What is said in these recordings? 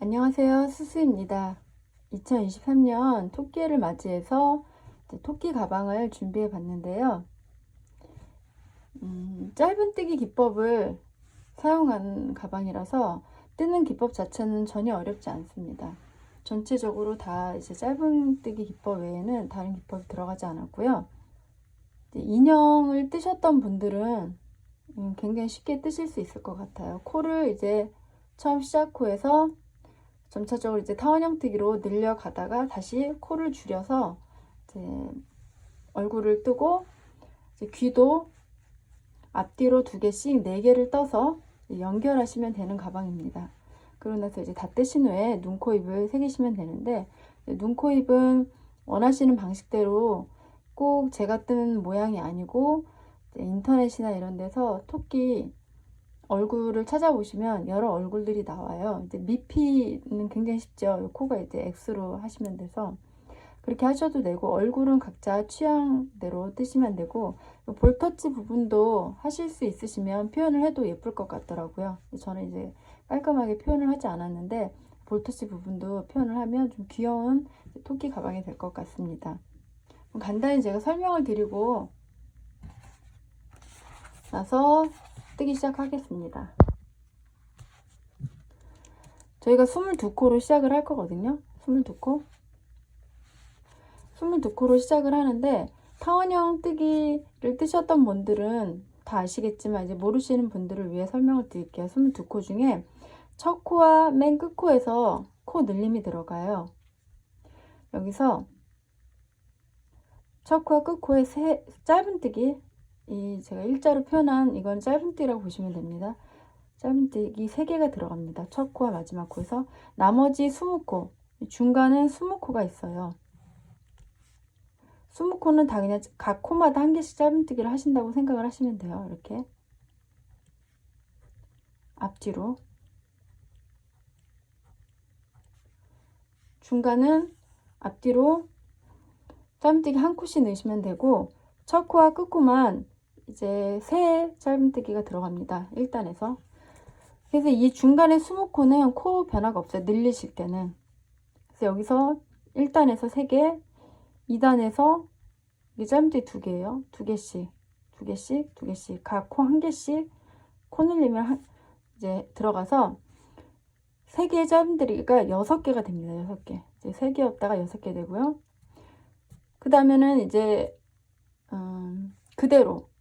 안녕하세요. 수수입니다. 2023년 토끼해를 맞이해서 토끼 가방을 준비해 봤는데요. 짧은뜨기 기법을 사용한 가방이라서 뜨는 기법 자체는 전혀 어렵지 않습니다. 전체적으로 다 이제 짧은뜨기 기법 외에는 다른 기법이 들어가지 않았고요. 인형을 뜨셨던 분들은 굉장히 쉽게 뜨실 수 있을 것 같아요. 코를 이제 처음 시작코에서 점차적으로 이제 타원형뜨기로 늘려가다가 다시 코를 줄여서 이제 얼굴을 뜨고 이제 귀도 앞뒤로 2개씩 4개를 떠서 연결하시면 되는 가방입니다. 그러고 나서 이제 다 뜨신 후에 눈, 코, 입을 새기시면 되는데, 눈, 코, 입은 원하시는 방식대로 꼭 제가 뜬 모양이 아니고 인터넷이나 이런 데서 토끼 얼굴을 찾아보시면 여러 얼굴들이 나와요. 이제 미피는 굉장히 쉽죠. 코가 이제 X로 하시면 돼서 그렇게 하셔도 되고, 얼굴은 각자 취향대로 뜨시면 되고, 볼터치 부분도 하실 수 있으시면 표현을 해도 예쁠 것 같더라고요. 저는 이제 깔끔하게 표현을 하지 않았는데 볼터치 부분도 표현을 하면 좀 귀여운 토끼 가방이 될 것 같습니다. 간단히 제가 설명을 드리고 나서 뜨기 시작하겠습니다. 저희가 22코로 시작을 할 거거든요. 22코로 시작을 하는데, 타원형 뜨기를 뜨셨던 분들은 다 아시겠지만 이제 모르시는 분들을 위해 설명을 드릴게요. 22코 중에 첫 코와 맨 끝코에서 코 늘림이 들어가요. 여기서 첫 코와 끝코에 짧은뜨기, 제가 일자로 표현한 이건 짧은뜨기라고 보시면 됩니다. 짧은뜨기 3개가 들어갑니다. 첫 코와 마지막 코에서. 나머지 20코, 중간은 20코가 있어요. 20코는 다 그냥 각 코마다 1개씩 짧은뜨기를 하신다고 생각을 하시면 돼요. 이렇게 앞뒤로. 중간은 앞뒤로 짧은뜨기 1코씩 넣으시면 되고, 첫 코와 끝 코만 이제 3 짧은뜨기가 들어갑니다. 1단에서. 그래서 이 중간에 20코는 코 변화가 없어요. 늘리실 때는. 그래서 여기서 1단에서 3개, 2단에서 이게 짧은뜨기 2개예요. 2개씩 각 코 1개씩 코 늘리면 이제 들어가서 3개의 짧은뜨기가 6개가 됩니다. 6개. 이제 3개였다가 6개 되고요. 그 다음에는 이제 그대로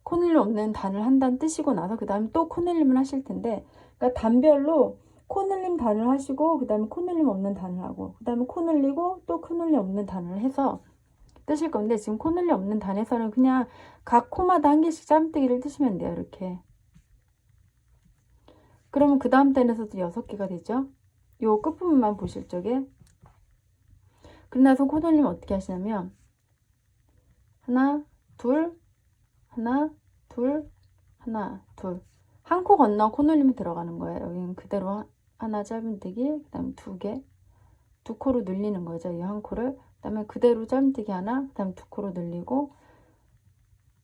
코늘림 없는 단을 한 단 뜨시고 나서 그 다음에 또 코늘림을 하실 텐데, 그러니까 단별로 코늘림 단을 하시고 그 다음에 코늘림 없는 단을 하고 그 다음에 코늘리고 또 코늘림 없는 단을 해서 뜨실 건데, 지금 코늘림 없는 단에서는 그냥 각 코마다 1개씩 짧은뜨기를 뜨시면 돼요. 이렇게. 그러면 그 다음 단에서도 6개가 되죠. 요 끝부분만 보실 적에. 그러고 나서 코늘림 어떻게 하시냐면 하나 둘 하나 둘 하나 둘, 한 코 건너 코늘림이 들어가는 거예요. 여기는 그대로 하나 짧은뜨기, 그 다음에 2개, 2코로 늘리는 거죠. 이 한 코를. 그 다음에 그대로 짧은뜨기 하나, 그 다음에 2코로 늘리고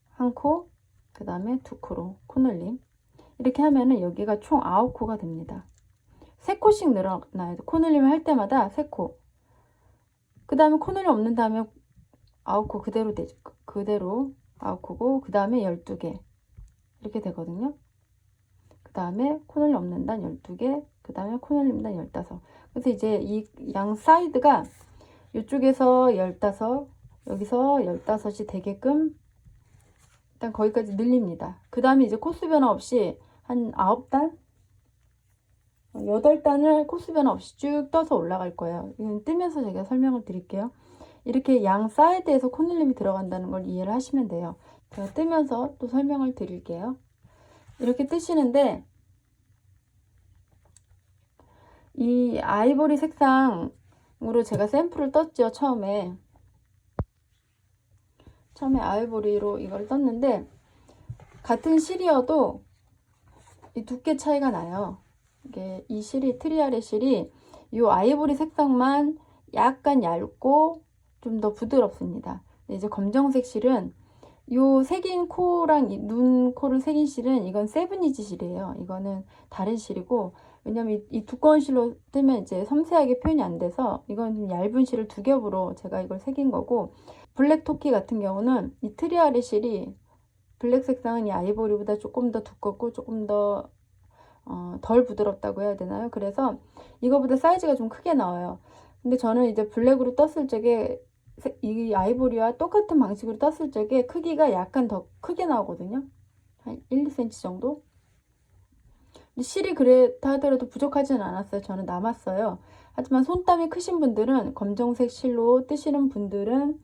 한 코, 그 다음에 2코로 코늘림. 이렇게 하면은 여기가 총 9코가 됩니다. 3코씩 늘어나요. 코늘림을 할 때마다 3코. 그 다음에 코늘림 없는 다음에 9코 그대로 되죠. 그대로 9코고, 그 다음에 12개. 이렇게 되거든요. 그 다음에 코늘림 없는 단 12개, 그 다음에 코늘림 단 15. 그래서 이제 이 양 사이드가 이쪽에서 15, 여기서 15이 되게끔 일단 거기까지 늘립니다. 그 다음에 이제 코스 변화 없이 한 9단? 8단을 코스 변화 없이 쭉 떠서 올라갈 거예요. 이건 뜨면서 제가 설명을 드릴게요. 이렇게 양 사이드에서 코늘림이 들어간다는 걸 이해를 하시면 돼요. 제가 뜨면서 또 설명을 드릴게요. 이렇게 뜨시는데, 이 아이보리 색상으로 제가 샘플을 떴죠. 처음에 아이보리로 이걸 떴는데, 같은 실이어도 이 두께 차이가 나요. 이게 이 실이, 트리아레 실이 이 아이보리 색상만 약간 얇고 좀 더 부드럽습니다. 이제 검정색 실은 요 색인 코랑 눈, 코를 색인 실은 이건 세븐이지 실이에요. 이거는 다른 실이고, 왜냐면 이 두꺼운 실로 뜨면 이제 섬세하게 표현이 안 돼서 이건 좀 얇은 실을 2겹으로 제가 이걸 새긴 거고, 블랙 토끼 같은 경우는 이 트리아리 실이 블랙 색상은 이 아이보리보다 조금 더 두껍고 조금 더 덜 부드럽다고 해야 되나요? 그래서 이거보다 사이즈가 좀 크게 나와요. 근데 저는 이제 블랙으로 떴을 적에 이 아이보리와 똑같은 방식으로 떴을 적에 크기가 약간 더 크게 나오거든요. 한 1, 2cm 정도? 근데 실이 그랬다 하더라도 부족하지는 않았어요. 저는 남았어요. 하지만 손땀이 크신 분들은, 검정색 실로 뜨시는 분들은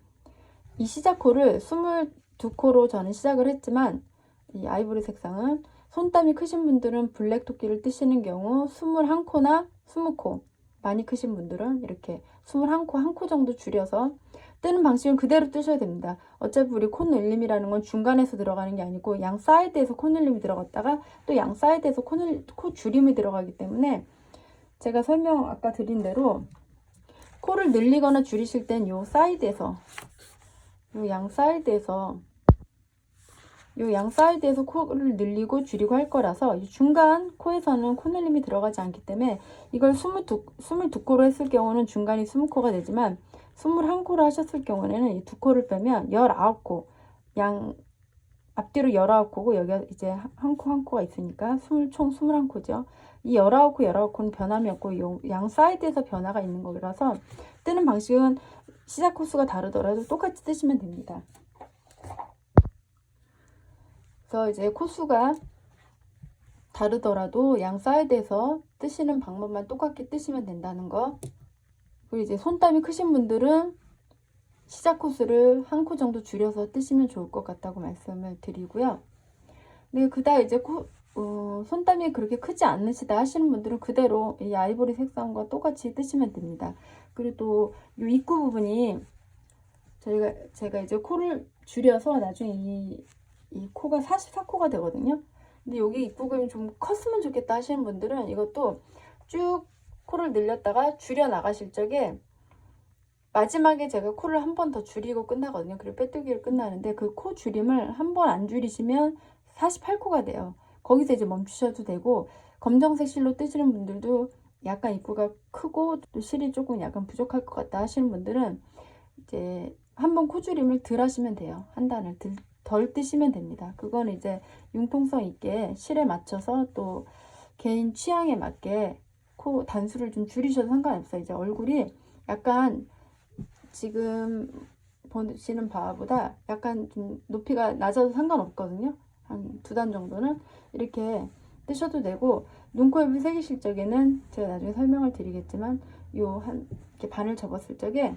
이 시작코를 22코로 저는 시작을 했지만, 이 아이보리 색상은 손땀이 크신 분들은 블랙 토끼를 뜨시는 경우 21코나 20코, 많이 크신 분들은 이렇게 21코, 1코 정도 줄여서 뜨는 방식은 그대로 뜨셔야 됩니다. 어차피 우리 코 늘림이라는 건 중간에서 들어가는 게 아니고 양 사이드에서 코 늘림이 들어갔다가 또 양 사이드에서 코 줄임이 들어가기 때문에, 제가 설명 아까 드린 대로 코를 늘리거나 줄이실 땐 요 사이드에서, 요 양 사이드에서 코를 늘리고 줄이고 할 거라서, 이 중간 코에서는 코 늘림이 들어가지 않기 때문에 이걸 22코로 했을 경우는 중간이 20코가 되지만, 21코로 하셨을 경우에는 이 2코를 빼면 19코, 양 앞뒤로 19코고 여기 이제 한 코가 있으니까 총 21코죠. 이 19코는 변함이 없고 양 사이드에서 변화가 있는 거라서 뜨는 방식은 시작 코수가 다르더라도 똑같이 뜨시면 됩니다. 그래서 이제 코수가 다르더라도 양 사이드에서 뜨시는 방법만 똑같게 뜨시면 된다는 거. 그리고 이제 손땀이 크신 분들은 시작 코수를 1코 정도 줄여서 뜨시면 좋을 것 같다고 말씀을 드리고요. 네, 그다음 이제 손땀이 그렇게 크지 않으시다 하시는 분들은 그대로 이 아이보리 색상과 똑같이 뜨시면 됩니다. 그리고 또 이 입구 부분이 제가 이제 코를 줄여서 나중에 이 코가 44코가 되거든요. 근데 여기 입구가 좀 컸으면 좋겠다 하시는 분들은 이것도 쭉 코를 늘렸다가 줄여 나가실 적에 마지막에 제가 코를 한 번 더 줄이고 끝나거든요. 그리고 빼뜨기를 끝나는데 그 코 줄임을 한 번 안 줄이시면 48코가 돼요. 거기서 이제 멈추셔도 되고, 검정색 실로 뜨시는 분들도 약간 입구가 크고 또 실이 조금 약간 부족할 것 같다 하시는 분들은 이제 한번 코 줄임을 덜 하시면 돼요. 한 단을 덜 뜨시면 됩니다. 그건 이제 융통성 있게 실에 맞춰서 또 개인 취향에 맞게 코 단수를 좀 줄이셔도 상관없어요. 이제 얼굴이 약간 지금 보시는 바보다 약간 좀 높이가 낮아도 상관없거든요. 한 2단 정도는 이렇게 뜨셔도 되고, 눈코입을 새기실 적에는 제가 나중에 설명을 드리겠지만 이렇게 반을 접었을 적에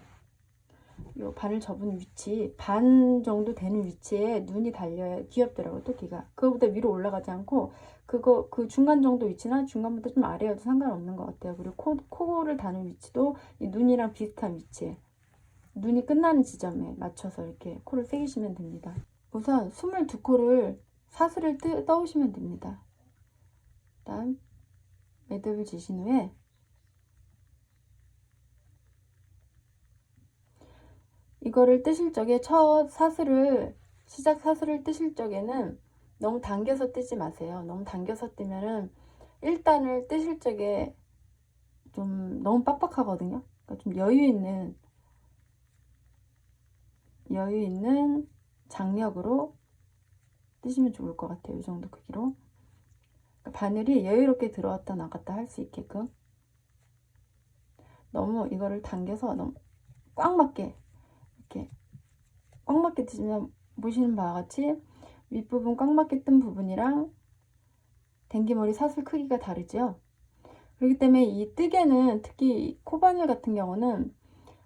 요 반을 접은 위치 반 정도 되는 위치에 눈이 달려야 귀엽더라고요. 토끼가 그거보다 위로 올라가지 않고 그 중간 정도 위치나 중간보다 좀 아래여도 상관없는 것 같아요. 그리고 코를 다는 위치도 이 눈이랑 비슷한 위치에, 눈이 끝나는 지점에 맞춰서 이렇게 코를 새기시면 됩니다. 우선 22코를 사슬을 떠오시면 됩니다. 다음 매듭을 지신 후에 이거를 뜨실 적에 시작 사슬을 뜨실 적에는 너무 당겨서 뜨지 마세요. 너무 당겨서 뜨면은 1단을 뜨실 적에 좀 너무 빡빡하거든요. 그러니까 좀 여유 있는 장력으로 뜨시면 좋을 것 같아요. 이 정도 크기로. 그러니까 바늘이 여유롭게 들어왔다 나갔다 할 수 있게끔. 너무 이거를 당겨서 너무 꽉 맞게 이렇게 꽉 맞게 뜨시면 보시는 바와 같이 윗부분 꽉 맞게 뜬 부분이랑 댕기머리 사슬 크기가 다르죠. 그렇기 때문에 이 뜨개는 특히 코바늘 같은 경우는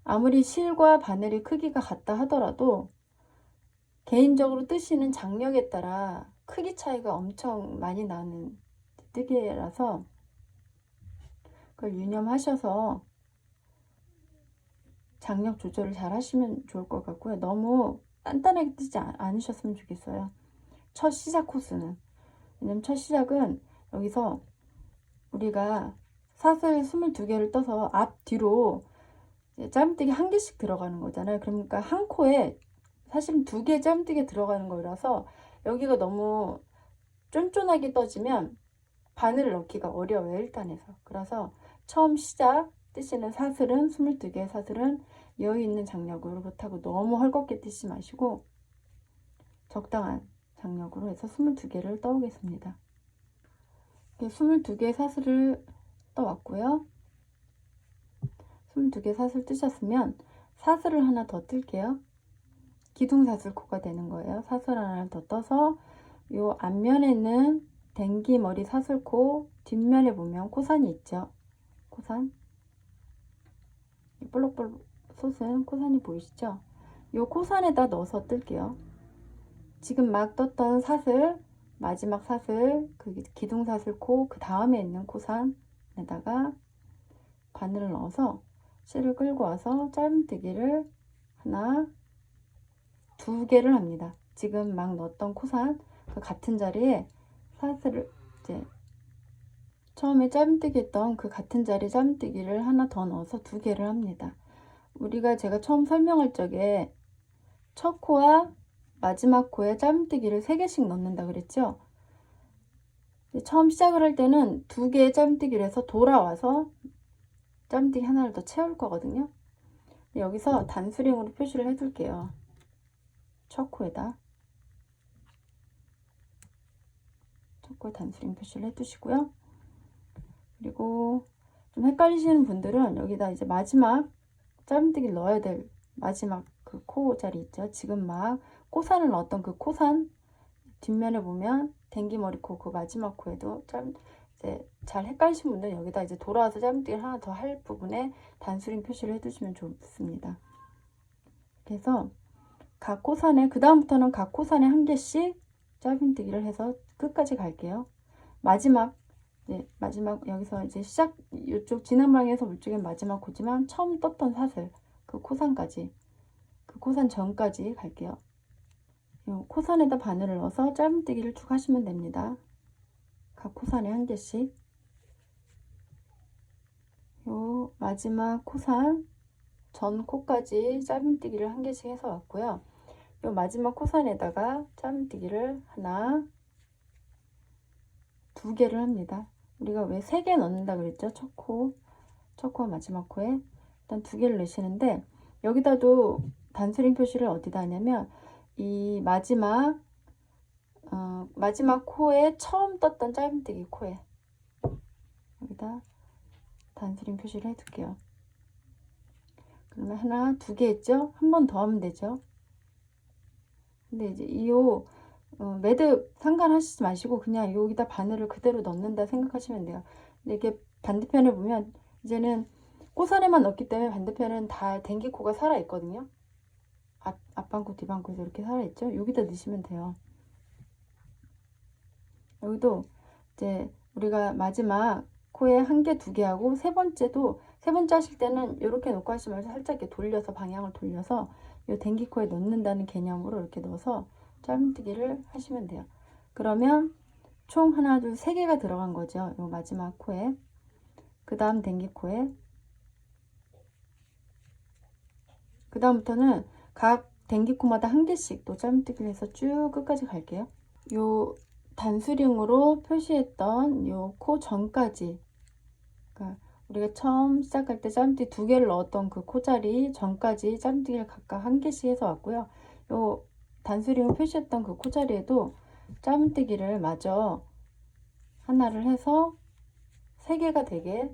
아무리 실과 바늘의 크기가 같다 하더라도 개인적으로 뜨시는 장력에 따라 크기 차이가 엄청 많이 나는 뜨개라서 그걸 유념하셔서 장력 조절을 잘 하시면 좋을 것 같고요. 너무 단단하게 뜨지 않으셨으면 좋겠어요. 첫 시작 코스는. 왜냐면 첫 시작은 여기서 우리가 사슬 22개를 떠서 앞뒤로 짧은뜨기 1개씩 들어가는 거잖아요. 그러니까 한 코에 사실 2개 짧은뜨기 들어가는 거라서 여기가 너무 쫀쫀하게 떠지면 바늘을 넣기가 어려워요, 1단에서. 그래서 처음 시작 뜨시는 사슬은 22개의 사슬은 여유 있는 장력으로, 그렇다고 너무 헐겁게 뜨지 마시고 적당한 장력으로 해서 22개를 떠오겠습니다. 22개의 사슬을 떠왔고요. 22개 사슬 뜨셨으면 사슬을 하나 더 뜰게요. 기둥사슬코가 되는 거예요. 사슬 하나 더 떠서 요 앞면에 있는 댕기머리 사슬코 뒷면에 보면 코산이 있죠. 코산, 볼록볼록 솟은 코산이 보이시죠? 요 코산에다 넣어서 뜰게요. 지금 막 떴던 사슬, 마지막 사슬, 그 기둥사슬코 그 다음에 있는 코산에다가 바늘을 넣어서 실을 끌고 와서 짧은뜨기를 하나, 2개를 합니다. 지금 막 넣었던 코산 그 같은 자리에 사슬을 이제 처음에 짧은뜨기 했던 그 같은 자리에 짧은뜨기를 하나 더 넣어서 2개를 합니다. 제가 처음 설명할 적에 첫 코와 마지막 코에 짧은뜨기를 3개씩 넣는다 그랬죠. 처음 시작을 할 때는 2개의 짧은뜨기를 해서 돌아와서 짧은뜨기 하나를 더 채울 거거든요. 여기서 단수링으로 표시를 해둘게요. 첫 코에다 첫 코에 단수링 표시를 해두시고요. 그리고 좀 헷갈리시는 분들은 여기다 이제 마지막 짧은뜨기를 넣어야 될 마지막 그 코 자리 있죠. 지금 막 코산을 넣었던 그 코산 뒷면에 보면 댕기머리 코 그 마지막 코에도 이제 잘 헷갈리신 분들은 여기다 이제 돌아와서 짧은뜨기를 하나 더 할 부분에 단수링 표시를 해두시면 좋습니다. 그래서 각 코산에 그 다음부터는 각 코산에 1개씩 짧은뜨기를 해서 끝까지 갈게요. 마지막 여기서 이제 시작 이쪽 지난방에서 물쪽엔 마지막 코지만 처음 떴던 사슬 그 코산까지 그 코산 전까지 갈게요. 요 코산에다 바늘을 넣어서 짧은뜨기를 쭉 하시면 됩니다. 각 코산에 1개씩. 요 마지막 코산 전 코까지 짧은뜨기를 1개씩 해서 왔고요. 요 마지막 코산에다가 짧은뜨기를 하나, 2개를 합니다. 우리가 왜 3개 넣는다 그랬죠? 첫 코와 마지막 코에 일단 2개를 넣으시는데 여기다도 단수링 표시를 어디다 하냐면 이 마지막 코에 처음 떴던 짧은뜨기 코에 여기다 단수링 표시를 해둘게요. 그러면 하나, 2개 했죠? 한 번 더 하면 되죠. 근데 이제 매듭 상관하시지 마시고 그냥 여기다 바늘을 그대로 넣는다 생각하시면 돼요. 근데 이게 반대편을 보면 이제는 코산에만 넣기 때문에 반대편은 다 댕기코가 살아 있거든요. 앞방코 뒷방코에서 이렇게 살아 있죠. 여기다 넣으시면 돼요. 여기도 이제 우리가 마지막 코에 1개, 2개 하고 세 번째 하실 때는 이렇게 놓고 하시지 말고 살짝 이렇게 돌려서 방향을 돌려서 이 댕기코에 넣는다는 개념으로 이렇게 넣어서 짧은뜨기를 하시면 돼요. 그러면 총 하나, 둘, 3개가 들어간 거죠. 이 마지막 코에. 그 다음 댕기코에. 그 다음부터는 각 댕기코마다 1개씩 또 짧은뜨기를 해서 쭉 끝까지 갈게요. 요 단수링으로 표시했던 요 코 전까지, 그러니까 우리가 처음 시작할 때 짧은뜨기 2개를 넣었던 그 코자리 전까지 짧은뜨기를 각각 1개씩 해서 왔고요. 요 단수링을 표시했던 그 코자리에도 짧은뜨기를 마저 하나를 해서 3개가 되게,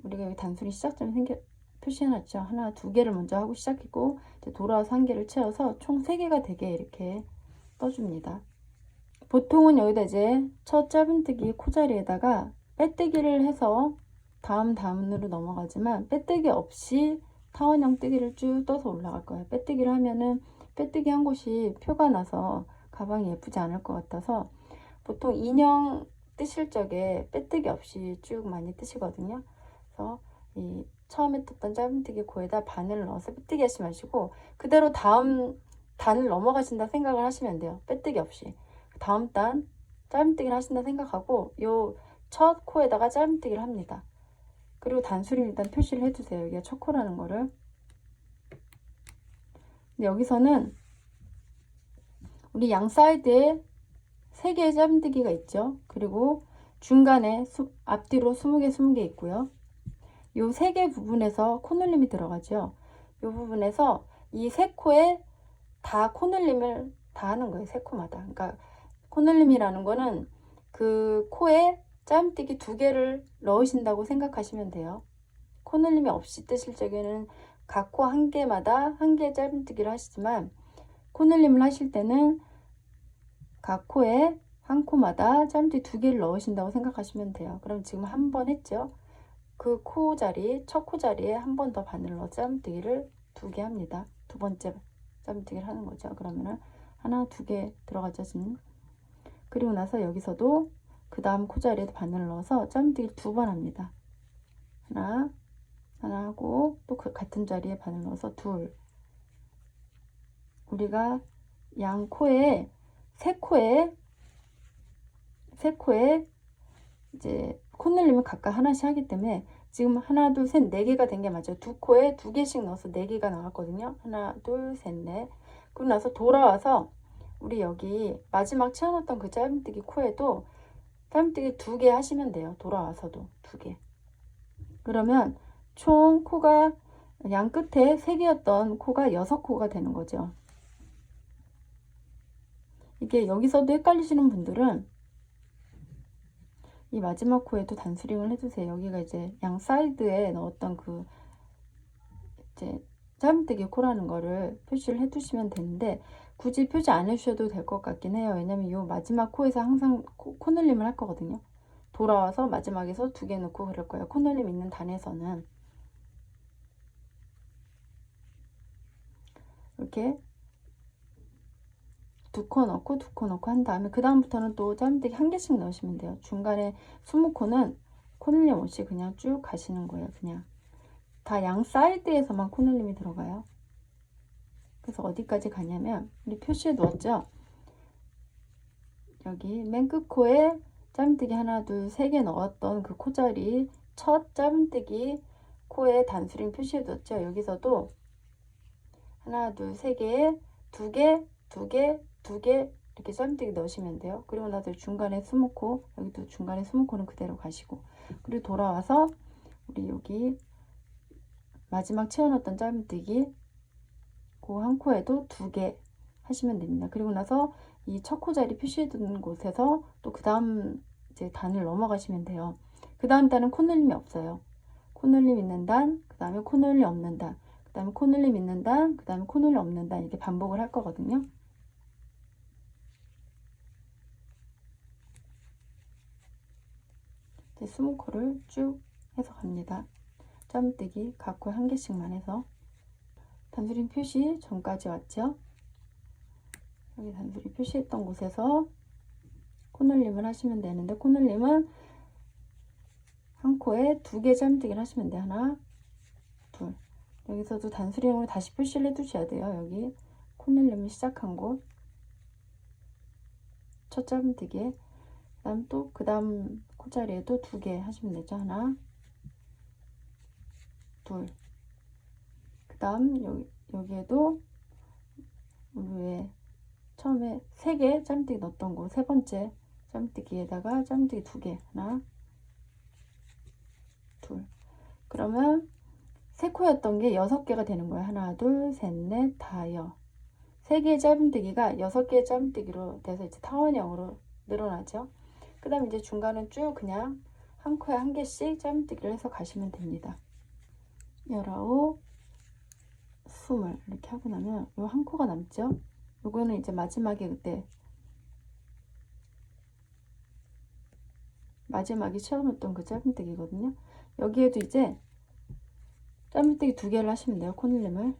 우리가 여기 단수링 시작점에 표시해놨죠. 하나, 2개를 먼저 하고 시작했고 이제 돌아와서 1개를 채워서 총 3개가 되게 이렇게 떠줍니다. 보통은 여기다 이제 첫 짧은뜨기 코자리에다가 빼뜨기를 해서 다음으로 넘어가지만 빼뜨기 없이 타원형 뜨기를 쭉 떠서 올라갈 거예요. 빼뜨기를 하면은 빼뜨기 한 곳이 표가 나서 가방이 예쁘지 않을 것 같아서 보통 인형 뜨실 적에 빼뜨기 없이 쭉 많이 뜨시거든요. 그래서 이 처음에 떴던 짧은뜨기 코에다 바늘을 넣어서 빼뜨기 하지 마시고 그대로 다음 단을 넘어가신다 생각을 하시면 돼요. 빼뜨기 없이. 다음 단 짧은뜨기를 하신다 생각하고 요 첫 코에다가 짧은뜨기를 합니다. 그리고 단수를 일단 표시를 해주세요. 여기가 첫 코라는 거를. 근데 여기서는 우리 양 사이드에 3개의 짧은뜨기가 있죠. 그리고 중간에 앞뒤로 20개 20개 있고요. 요 3개 부분에서 코늘림이 들어가죠. 요 부분에서 이 3코에 다 코늘림을 다 하는 거예요. 3코마다. 그러니까 코늘림이라는 거는 그 코에 짜임뜨기 2개를 넣으신다고 생각하시면 돼요. 코늘림이 없이 뜨실 적에는 각 코 1개마다 1개 짜임뜨기를 하시지만, 코늘림을 하실 때는 각 코에 한 코마다 짜임뜨기 2개를 넣으신다고 생각하시면 돼요. 그럼 지금 한 번 했죠. 그 코 자리, 첫 코 자리에 한 번 더 바늘 넣어 짜임뜨기를 2개 합니다. 두 번째 짜임뜨기를 하는 거죠. 그러면은 하나, 2개 들어가죠 지금. 그리고 나서 여기서도 그 다음 코 자리에도 바늘을 넣어서 짜임뜨기를 2번 합니다. 하나 하고 또 그 같은 자리에 바늘 넣어서 둘. 우리가 양 코에 세 코에 이제 코늘림을 각각 하나씩 하기 때문에 지금 하나, 둘, 셋, 4개가 된 게 맞죠. 2코에 2개씩 넣어서 4개가 나왔거든요. 하나, 둘, 셋, 넷. 그리고 나서 돌아와서 우리 여기 마지막 채워놨던 그 짜임뜨기 코에도 짜임뜨기 2개 하시면 돼요. 돌아와서도 2개. 그러면 총 코가 양 끝에 3개였던 코가 6코가 되는 거죠. 이게 여기서도 헷갈리시는 분들은 이 마지막 코에도 단수링을 해주세요. 여기가 이제 양 사이드에 넣었던 그 이제 짜임뜨기 코라는 거를 표시를 해두시면 되는데, 굳이 표시 안 해주셔도 될 것 같긴 해요. 왜냐면 이 마지막 코에서 항상 코늘림을 할 거거든요. 돌아와서 마지막에서 2개 넣고 그럴 거예요. 코늘림 있는 단에서는 이렇게 2코 넣고 2코 넣고 한 다음에 그 다음부터는 또 짜임뜨기 1개씩 넣으시면 돼요. 중간에 20코는 코늘림 없이 그냥 쭉 가시는 거예요. 그냥 다 양 사이드에서만 코늘림이 들어가요. 그래서 어디까지 가냐면 우리 표시해 두었죠. 여기 맨 끝 코에 짜임뜨기 하나, 둘, 3개 넣었던 그 코자리 첫 짜임뜨기 코에 단수링 표시해 두었죠. 여기서도 하나, 둘, 3개에 2개, 2개, 2개 이렇게 짜임뜨기 넣으시면 돼요. 그리고 나서 중간에 20코, 여기도 중간에 20코는 그대로 가시고, 그리고 돌아와서 우리 여기 마지막 채워놨던 짜임뜨기 그 한 코에도 2개 하시면 됩니다. 그리고 나서 이 첫 코 자리 표시해 두는 곳에서 또 그 다음 이제 단을 넘어가시면 돼요. 그 다음 단은 코늘림이 없어요. 코늘림 있는 단, 그 다음에 코늘림 없는 단, 그 다음에 코늘림 있는 단, 그 다음에 코늘림 없는 단, 이렇게 반복을 할 거거든요. 이제 20코를 쭉 해서 갑니다. 짜임뜨기 각 코에 1개씩만 해서. 단수링 표시 전까지 왔죠. 여기 단수링 표시했던 곳에서 코늘림을 하시면 되는데, 코늘림은 한 코에 2개 짜임뜨기를 하시면 돼요. 하나, 둘. 여기서도 단수링으로 다시 표시를 해 두셔야 돼요. 여기 코늘림을 시작한 곳 첫 짜임뜨기에, 그다음 또 그 다음 코자리에도 2개 하시면 되죠. 하나, 둘. 그 다음 여기에도 우리 왜 처음에 3개 짜임뜨기 넣었던 곳 세 번째 짜임뜨기에다가 짜임뜨기 2개, 하나, 둘. 그러면 3코였던 게 6개가 되는 거예요. 하나, 둘, 셋, 넷, 다여. 3개의 짜임뜨기가 6개의 짜임뜨기로 돼서 이제 타원형으로 늘어나죠. 그 다음 이제 중간은 쭉 그냥 한 코에 1개씩 짜임뜨기를 해서 가시면 됩니다. 19, 20 이렇게 하고 나면 요 한 코가 남죠. 요거는 이제 마지막에 그때 마지막에 채워놓던 그 짜임뜨기거든요. 여기에도 이제 짜임뜨기 2개를 하시면 돼요. 코늘림을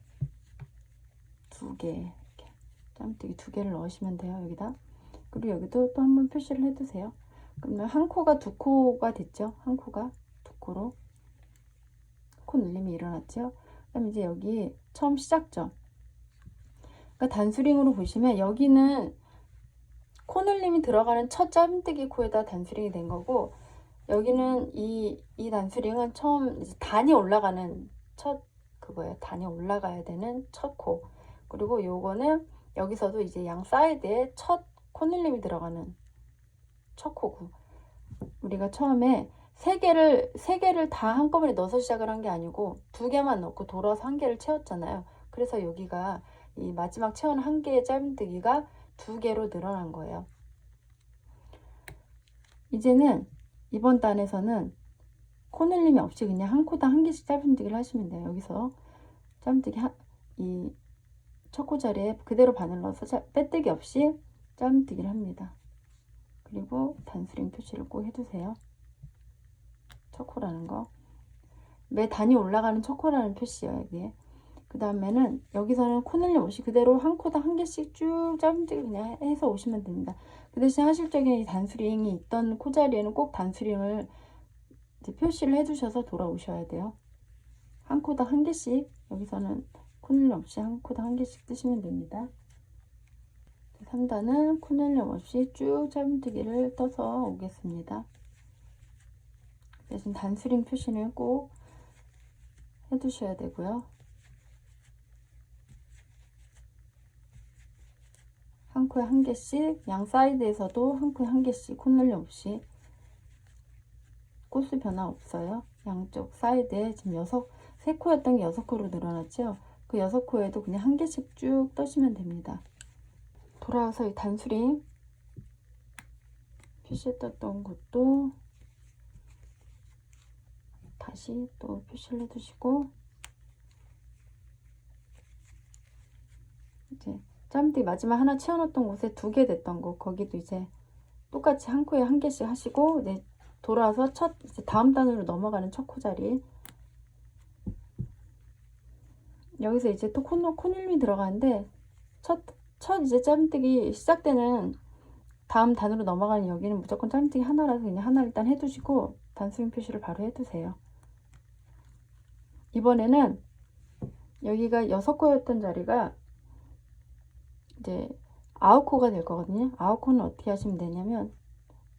2개 이렇게 짜임뜨기 2개를 넣으시면 돼요. 여기다. 그리고 여기도 또 한번 표시를 해두세요. 그러면 한 코가 2코가 됐죠. 한 코가 2코로 코늘림이 일어났죠. 그다음 이제 여기 처음 시작점. 그러니까 단수링으로 보시면 여기는 코늘림이 들어가는 첫 짜임뜨기 코에다 단수링이 된 거고, 여기는 이 단수링은 처음 이제 단이 올라가는 첫 그거예요. 단이 올라가야 되는 첫 코. 그리고 요거는 여기서도 이제 양 사이드에 첫 코늘림이 들어가는 첫 코고, 우리가 처음에 세 개를 다 한꺼번에 넣어서 시작을 한 게 아니고 2개만 넣고 돌아서 1개를 채웠잖아요. 그래서 여기가 이 마지막 채운 1개의 짧은뜨기가 2개로 늘어난 거예요. 이제는 이번 단에서는 코늘림이 없이 그냥 한 코당 1개씩 짧은뜨기를 하시면 돼요. 여기서 짧은뜨기 이 첫 코자리에 그대로 바늘 넣어서 빼뜨기 없이 짧은뜨기를 합니다. 그리고 단수링 표시를 꼭 해주세요. 첫 코라는 거. 매 단이 올라가는 첫 코라는 표시예요, 여기에. 그 다음에는 여기서는 코늘림 없이 그대로 한 코당 1개씩 쭉 짧은뜨기 그냥 해서 오시면 됩니다. 그 대신 하실 적에 이 단수링이 있던 코자리에는 꼭 단수링을 이제 표시를 해주셔서 돌아오셔야 돼요. 한 코당 1개씩, 여기서는 코늘림 없이 한 코당 1개씩 뜨시면 됩니다. 3단은 코늘림 없이 쭉 짧은뜨기를 떠서 오겠습니다. 대신 단수링 표시는 꼭 해두셔야 되고요. 한 코에 1개씩, 양 사이드에서도 한 코에 1개씩 코늘림 없이, 코수 변화 없어요. 양쪽 사이드에 지금 3코였던 게 6코로 늘어났죠. 그 6코에도 그냥 1개씩 쭉 떠시면 됩니다. 돌아와서 이 단수링 표시했던 것도 다시 또 표시를 해두시고, 이제 짧은뜨기 마지막 하나 채워놨던 곳에 2개 됐던 곳, 거기도 이제 똑같이 한 코에 1개씩 하시고, 네, 돌아와서 이제 다음 단으로 넘어가는 첫 코자리, 여기서 이제 또 코늘림이 들어가는데 첫 이제 짧은뜨기 시작되는 다음 단으로 넘어가는 여기는 무조건 짧은뜨기 하나라서 그냥 하나 일단 해두시고 단수링 표시를 바로 해두세요. 이번에는 여기가 6코였던 자리가 이제 9코가 될 거거든요. 9코는 어떻게 하시면 되냐면,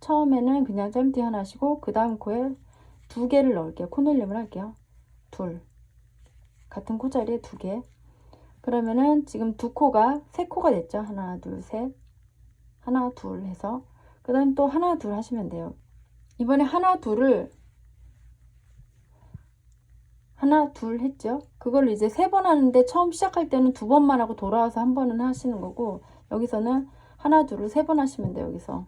처음에는 그냥 짧은뜨기 하나 하시고 그 다음 코에 2개를 넣을게요. 코늘림을 할게요. 같은 코자리에 2개. 그러면은 지금 3코가 됐죠. 하나, 둘, 셋. 하나, 둘 해서. 그 다음 또 하나, 둘 하시면 돼요. 이번에 하나, 둘을 하나, 둘 했죠. 그걸 이제 3번 하는데 처음 시작할 때는 2번만 하고 돌아와서 한 번은 하시는 거고, 여기서는 하나, 둘을 3번 하시면 돼요. 여기서.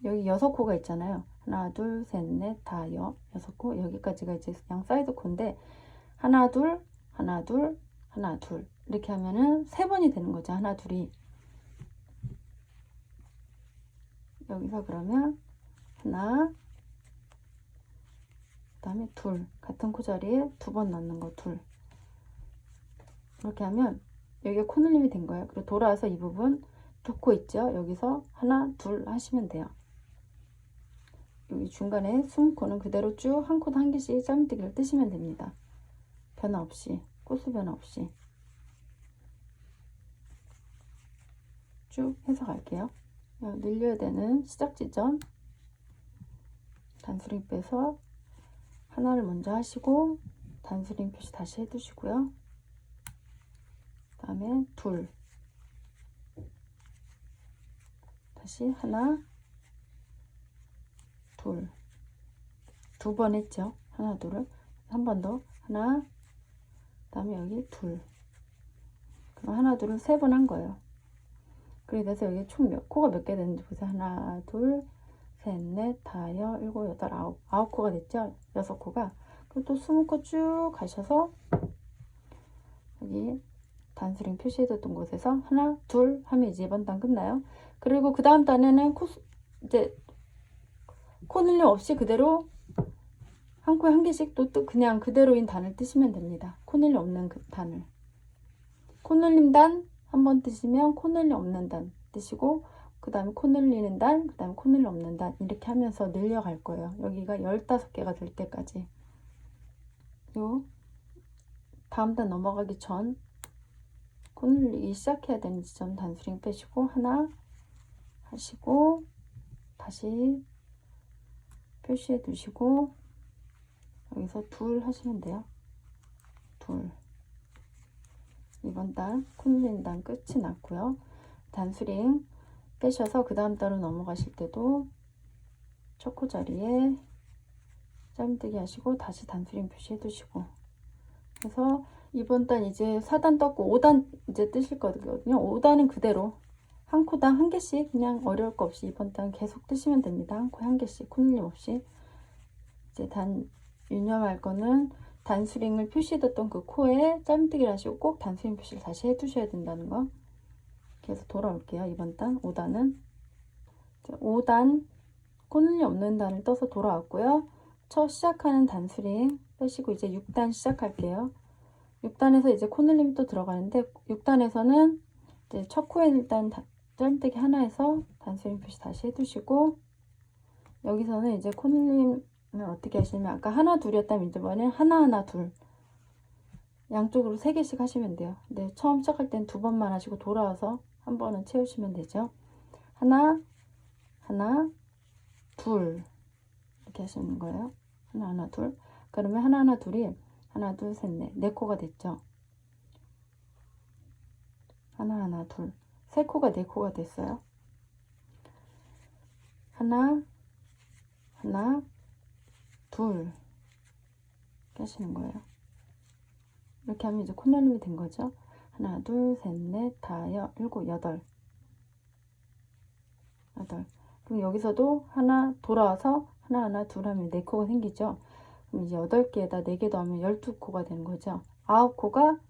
여기 6코가 있잖아요. 하나, 둘, 셋, 넷, 다, 6코. 여기까지가 이제 양 사이드 코인데, 하나, 둘, 하나, 둘, 하나, 둘. 이렇게 하면은 3번이 되는 거죠. 하나, 둘이. 여기서 그러면 하나, 그 다음에 둘. 같은 코자리에 2번 넣는 거 둘. 이렇게 하면 여기가 코늘림이 된 거예요. 그리고 돌아와서 이 부분 2코 있죠. 여기서 하나, 둘 하시면 돼요. 여기 중간에 20코는 그대로 쭉 한 코도 1개씩 짧은뜨기를 뜨시면 됩니다. 변화 없이, 코수 변화 없이 쭉 해서 갈게요. 늘려야 되는 시작 지점 단수링 빼서 하나를 먼저 하시고 단수링 표시 다시 해두시고요. 그 다음에 둘, 다시 하나, 둘, 2번 했죠. 하나, 둘을 한 번 더 하나, 그 다음에 여기 둘. 그럼 하나, 둘을 3번 한 거예요. 그래서 여기 총 코가 몇 개 되는지 보세요. 하나, 둘, 셋, 넷, 다, 일곱, 여덟, 아홉 코가 됐죠. 6코가. 그리고 또 20코 쭉 가셔서 여기 단수링 표시해뒀던 곳에서 하나, 둘 하면 이제 이번 단 끝나요. 그리고 그 다음 단에는 이제 코늘림 없이 그대로 한 코에 1개씩 또 그냥 그대로인 단을 뜨시면 됩니다. 코늘림 없는 그 단을. 코늘림 단 한 번 뜨시면 코늘림 없는 단 뜨시고, 그 다음에 코늘리는 단, 그 다음에 코늘림 없는 단, 이렇게 하면서 늘려갈 거예요. 여기가 15개가 될 때까지. 요 다음 단 넘어가기 전 코늘리기 시작해야 되는 지점 단수링 빼시고 하나 하시고 다시 표시해 두시고 여기서 둘 하시면 돼요. 둘. 이번 단 코늘린 단 끝이 났고요. 단수링 빼셔서 그 다음 단으로 넘어가실 때도 첫 코 자리에 짧은뜨기 하시고 다시 단수링 표시해 두시고, 그래서 이번 단 이제 4단 떴고 5단 이제 뜨실 거거든요. 5단은 그대로 한 코당 한 개씩 그냥 어려울 거 없이 이번 단 계속 뜨시면 됩니다. 한 코에 한 개씩 콧늘림 없이. 이제 유념할 거는 단수링을 표시했던 그 코에 짧은뜨기를 하시고 꼭 단수링 표시를 다시 해 두셔야 된다는 거. 그래서 돌아올게요. 이번 단 5단은 5단 콧늘림 없는 단을 떠서 돌아왔고요. 첫 시작하는 단수링 빼시고 이제 6단 시작할게요. 6단에서 이제 콧늘림이 또 들어가는데 6단에서는 이제 첫 코에 일단 짧은뜨기 하나에서 단수링 표시 다시 해두시고, 여기서는 이제 콧늘림을 어떻게 하시냐면 아까 하나 둘이었다면 이번엔 하나 둘 양쪽으로 3개씩 하시면 돼요. 근데 처음 시작할 땐 2번만 하시고 돌아와서 한 번은 채우시면 되죠. 하나 둘 이렇게 하시는 거예요. 하나 둘. 그러면 하나 둘이 하나 둘 셋 넷 4코가 됐죠. 하나 둘 3코가 4코가 됐어요. 하나 둘 이렇게 하시는 거예요. 이렇게 하면 이제 콧날림이 된 거죠. 하나 둘 셋 넷 다섯 일곱 여덟. 그럼 여기서도 하나 돌아와서 하나 둘 하면 4코가 생기죠. 그럼 이제 8개에다 4개 더하면 12코가 되는 거죠. 9코가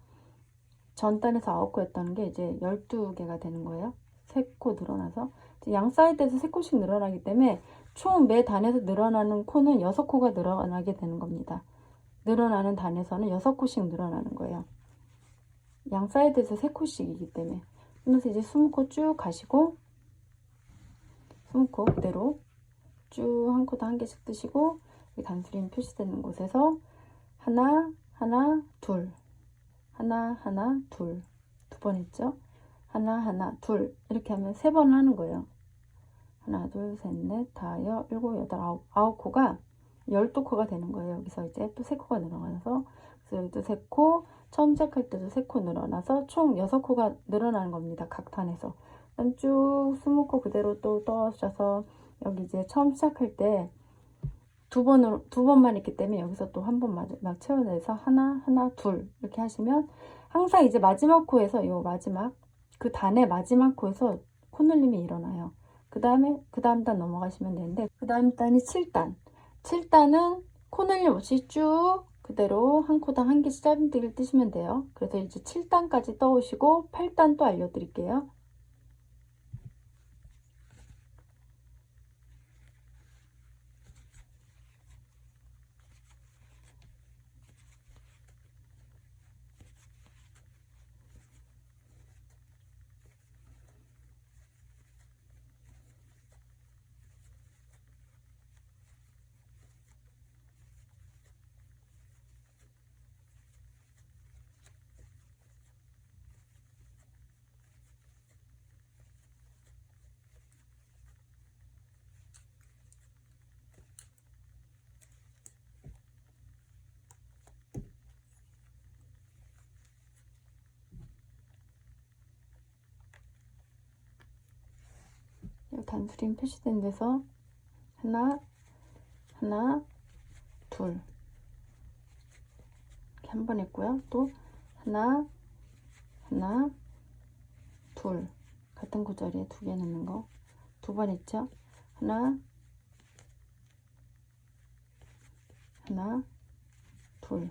전 단에서 9코였다는 게 이제 12개가 되는 거예요. 3코 늘어나서 양 사이드에서 3코씩 늘어나기 때문에 총 매 단에서 늘어나는 코는 6코가 늘어나게 되는 겁니다. 늘어나는 단에서는 6코씩 늘어나는 거예요. 양 사이드에서 3코씩이기 때문에. 그래서 이제 20코 쭉 가시고 20코 그대로 쭉 한 코도 한 개씩 뜨시고, 단수링 표시되는 곳에서 하나 둘 둘 2번 했죠. 하나 둘 이렇게 하면 3번 하는 거예요. 하나 둘 셋 넷 다섯 일곱 여덟 아홉 코가 12코가 되는 거예요. 여기서 이제 또 3코가 늘어나서, 그래서 여기도 3코, 처음 시작할 때도 3코 늘어나서 총 6코가 늘어나는 겁니다. 각 단에서. 그다음 쭉 20코 그대로 또 떠셔서 여기 이제 처음 시작할 때 두 번만 있기 때문에 여기서 또 한 번 막 채워내서 하나 둘 이렇게 하시면 항상 이제 마지막 코에서 그 단의 마지막 코에서 콧늘림이 일어나요. 그 다음 단 넘어가시면 되는데, 그 다음 단이 7단. 7단은 콧늘림 없이 쭉 그대로 한 코당 한 개씩 짧은뜨기를 뜨시면 돼요. 그래서 이제 7단까지 떠오시고 8단 또 알려드릴게요. 단수링 표시된 데서 하나 둘 이렇게 한 번 했고요. 또 하나 둘 같은 코 자리에 2개 넣는 거 2번 했죠. 하나 둘.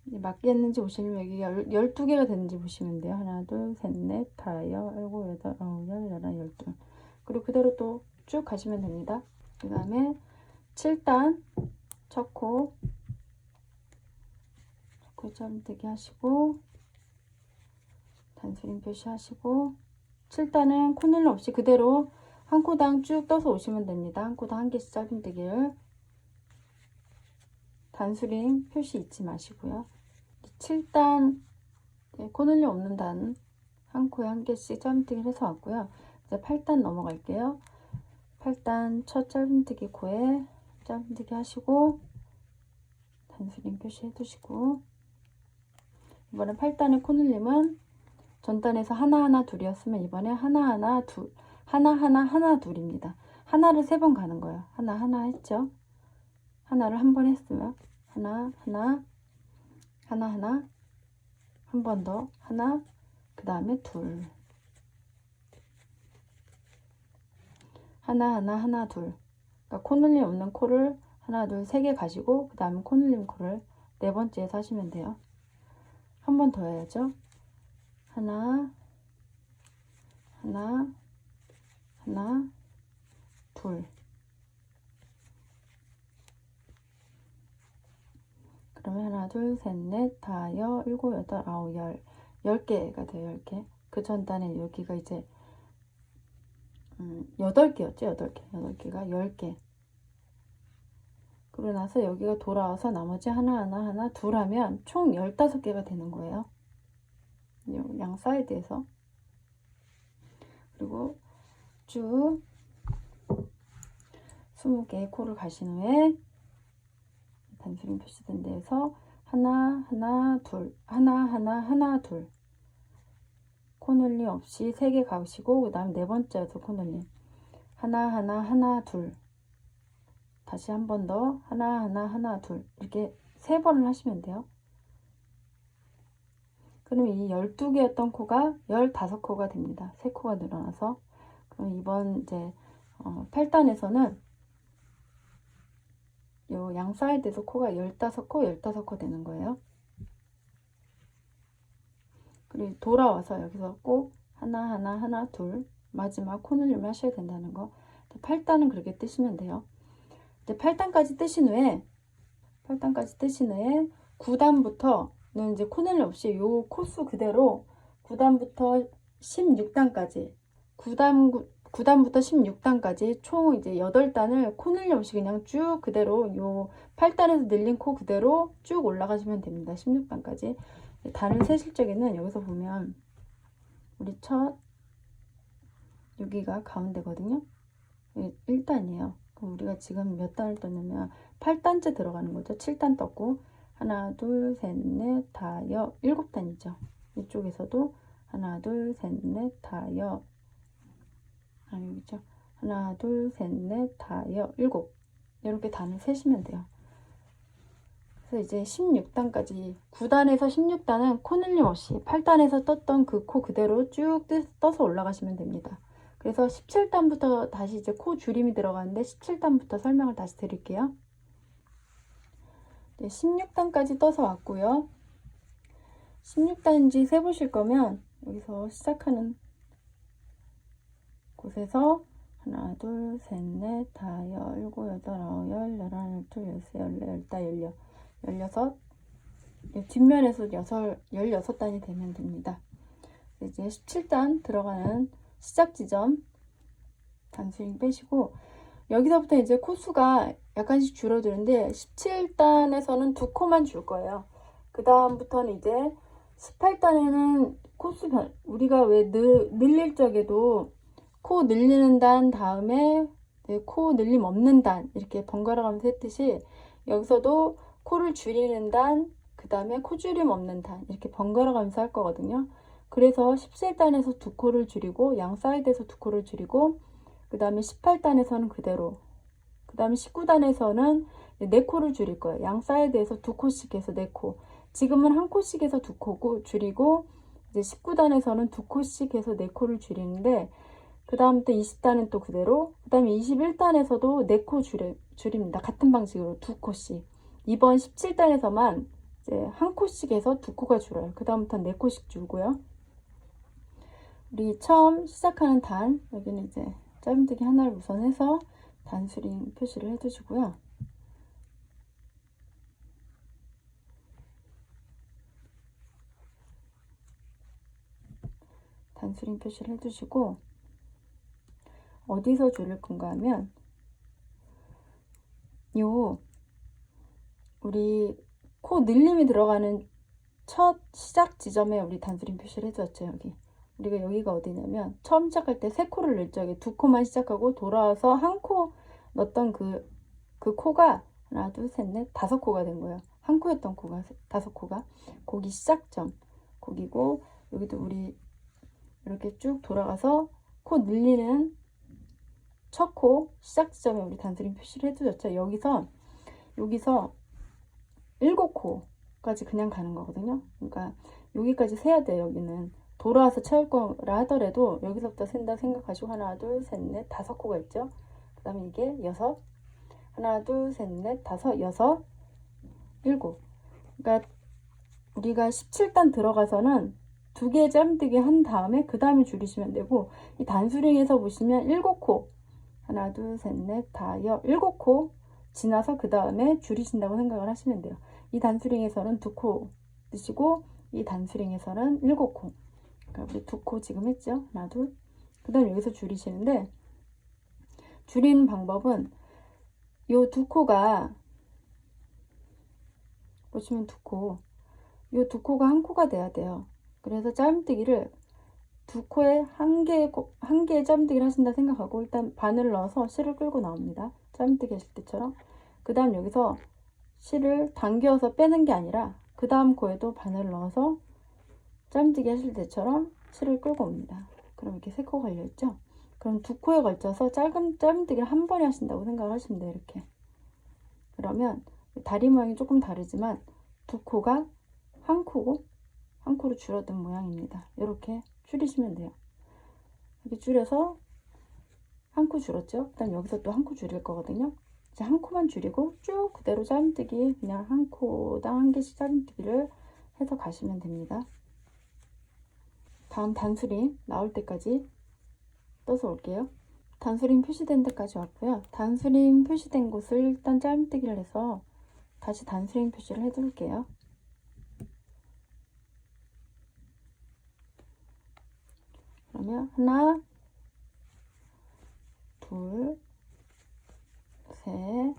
맞게 했는지 보시면 여기 12개가 됐는지 보시면 돼요. 하나 둘 셋 넷 다섯 일곱 여덟 아홉 열 열하나 12. 그리고 그대로 또 쭉 가시면 됩니다. 그 다음에 7단 첫코 짧은뜨기 하시고 단수링 표시하시고, 7단은 콧늘림 없이 그대로 한 코당 쭉 떠서 오시면 됩니다. 한 코당 한 개씩 짧은뜨기를. 단수링 표시 잊지 마시고요. 7단 콧늘림 없는 단 한 코에 한 개씩 짧은뜨기를 해서 왔고요. 이제 8단 넘어갈게요. 8단 첫 짧은뜨기 코에 짧은뜨기 하시고 단수링 표시해 두시고, 이번에 8단의 콧늘림은 전단에서 하나 둘이었으면 이번에 하나 둘 하나 하나 하나 둘입니다. 하나를 3번 가는 거예요. 하나 하나 했죠. 하나를 한 번 했으면 하나 하나 하나 하나 한 번 더 하나 그 다음에 둘 하나 하나 하나 둘. 그러니까 코늘림 없는 코를 하나 둘 3개 가시고 그 다음에 코늘림 코를 4번째에서 하시면 돼요. 한 번 더 해야죠. 하나 하나 하나 둘. 그러면 하나 둘 셋 넷 다 일곱 여덟 아홉 10개가 돼요. 10개. 그 전 단에 여기가 이제 8개였죠. 8개가 10개. 그러고 나서 여기가 돌아와서 나머지 하나 하나 하나 둘 하면 총 15개가 되는 거예요. 양 사이드에서. 그리고 쭉 20개의 코를 가신 후에 단수링 표시된 데에서 하나 하나 둘 하나 하나 하나 둘 코늘림 없이 3개 가시고 그 다음 4번째에서 코늘림 하나 하나 하나 둘 다시 한 번 더 하나 하나 하나 둘 이렇게 3번을 하시면 돼요. 그럼 이 12개였던 코가 15코가 됩니다. 3코가 늘어나서. 그럼 이번 이제 8단에서는 요 양 사이드에서 코가 15코 되는 거예요. 그리고 돌아와서 여기서 꼭 하나 하나 하나 둘 마지막 코늘림을 하셔야 된다는 거. 8단은 그렇게 뜨시면 돼요. 이제 8단까지 뜨신 후에 9단부터는 이제 코늘림 없이 요 코수 그대로 9단부터 16단까지 9단부터 16단까지 총 이제 8단을 코늘림 없이 그냥 쭉 그대로 요 8단에서 늘린 코 그대로 쭉 올라가시면 됩니다. 16단까지. 단을 세실 적에는 여기서 보면 우리 첫 여기가 가운데거든요. 1단이에요. 그럼 우리가 지금 몇 단을 떴냐면 8단째 들어가는 거죠. 7단 떴고 하나 둘 셋 넷 다 7단이죠. 이쪽에서도 하나 둘 셋 넷 다 여기죠. 하나 둘 셋 넷 다 7 이렇게 단을 세시면 돼요. 그래서 이제 16단까지 9단에서 16단은 코늘림 없이 8단에서 떴던 그 코 그대로 쭉 떠서 올라가시면 됩니다. 그래서 17단부터 다시 이제 코 줄임이 들어가는데 17단부터 설명을 다시 드릴게요. 16단까지 떠서 왔고요. 16단인지 세보실 거면 여기서 시작하는 곳에서 하나 둘 셋 넷 다 7 8 9 10 11 12 13 14 15 16 뒷면에서 16단이 되면 됩니다. 이제 17단 들어가는 시작 지점 단수링 빼시고 여기서부터 이제 코수가 약간씩 줄어드는데 17단에서는 2코만 줄 거예요. 그 다음부터는 이제 18단에는 코수 우리가 왜 늘릴 적에도 코 늘리는 단 다음에 코 늘림 없는 단 이렇게 번갈아 가면서 했듯이 여기서도 코를 줄이는 단 그 다음에 코 줄임 없는 단 이렇게 번갈아 가면서 할 거거든요. 그래서 17단에서 2코를 줄이고 양 사이드에서 2코를 줄이고 그 다음에 18단에서는 그대로 그 다음에 19단에서는 4코를 줄일 거예요. 양 사이드에서 2코씩 해서 4코 지금은 1코씩 해서 2코고 줄이고 이제 19단에서는 2코씩 해서 4코를 줄이는데 그 다음부터 20단은 또 그대로 그 다음에 21단에서도 4코 줄입니다. 같은 방식으로 2코씩 이번 17단에서만 이제 1코씩 해서 2코가 줄어요. 그 다음부터는 4코씩 줄고요. 우리 처음 시작하는 단 여기는 이제 짧은뜨기 하나를 우선 해서 단수링 표시를 해주시고요. 단수링 표시를 해주시고 어디서 줄일 건가 하면 요 우리 코 늘림이 들어가는 첫 시작 지점에 우리 단수링 표시를 해줬죠. 여기 우리가 여기가 어디냐면 처음 시작할 때 3코를 넣을 적에 2코만 시작하고 돌아와서 1코 넣었던 그 코가 하나 둘 셋 넷 5코가 된 거예요. 1코였던 코가 5코가 거기 시작점 거기고 여기도 우리 이렇게 쭉 돌아가서 코 늘리는 첫 코 시작 지점에 우리 단수링 표시를 해두셨죠. 여기서 7코까지 그냥 가는 거거든요. 그러니까 여기까지 세야 돼요. 여기는 돌아와서 채울 거라 하더라도 여기서부터 센다 생각하시고 하나 둘 셋 넷 5코가 있죠. 그 다음에 이게 6, 하나 둘 셋 넷 5, 6, 7. 그러니까 우리가 17단 들어가서는 2개 짬뜨기 한 다음에 그 다음에 줄이시면 되고, 이 단수링에서 보시면 7코 하나 둘 셋 넷 다 7코 지나서 그 다음에 줄이신다고 생각을 하시면 돼요. 이 단수링에서는 2코 드시고 이 단수링에서는 7코. 그러니까 우리 2코 지금 했죠. 하나 둘. 그 다음 여기서 줄이시는데, 줄이는 방법은 요 2코가 보시면 2코, 요 2코가 한 코가 돼야 돼요. 그래서 짬뜨기를 2코에 한 개의 짬뜨기를 하신다 생각하고 일단 바늘을 넣어서 실을 끌고 나옵니다. 짬뜨기 하실 때처럼. 그 다음 여기서 실을 당겨서 빼는 게 아니라 그 다음 코에도 바늘을 넣어서 짬뜨기 하실 때처럼 실을 끌고 옵니다. 그럼 이렇게 3코 걸려있죠. 그럼 2코에 걸쳐서 짧은 짬뜨기를 한 번에 하신다고 생각을 하시면 돼요. 이렇게. 그러면 다리 모양이 조금 다르지만 2코가 한 코로 줄어든 모양입니다. 이렇게 줄이시면 돼요. 이렇게 줄여서 한 코 줄었죠. 그다음 여기서 또 한 코 줄일 거거든요. 이제 한 코만 줄이고 쭉 그대로 짬뜨기, 그냥 한 코당 한 개씩 짬뜨기를 해서 가시면 됩니다. 다음 단수링 나올 때까지 떠서 올게요. 단수링 표시된 데까지 왔고요. 단수링 표시된 곳을 일단 짬뜨기를 해서 다시 단수링 표시를 해둘게요. 그러면 하나, 둘, 셋,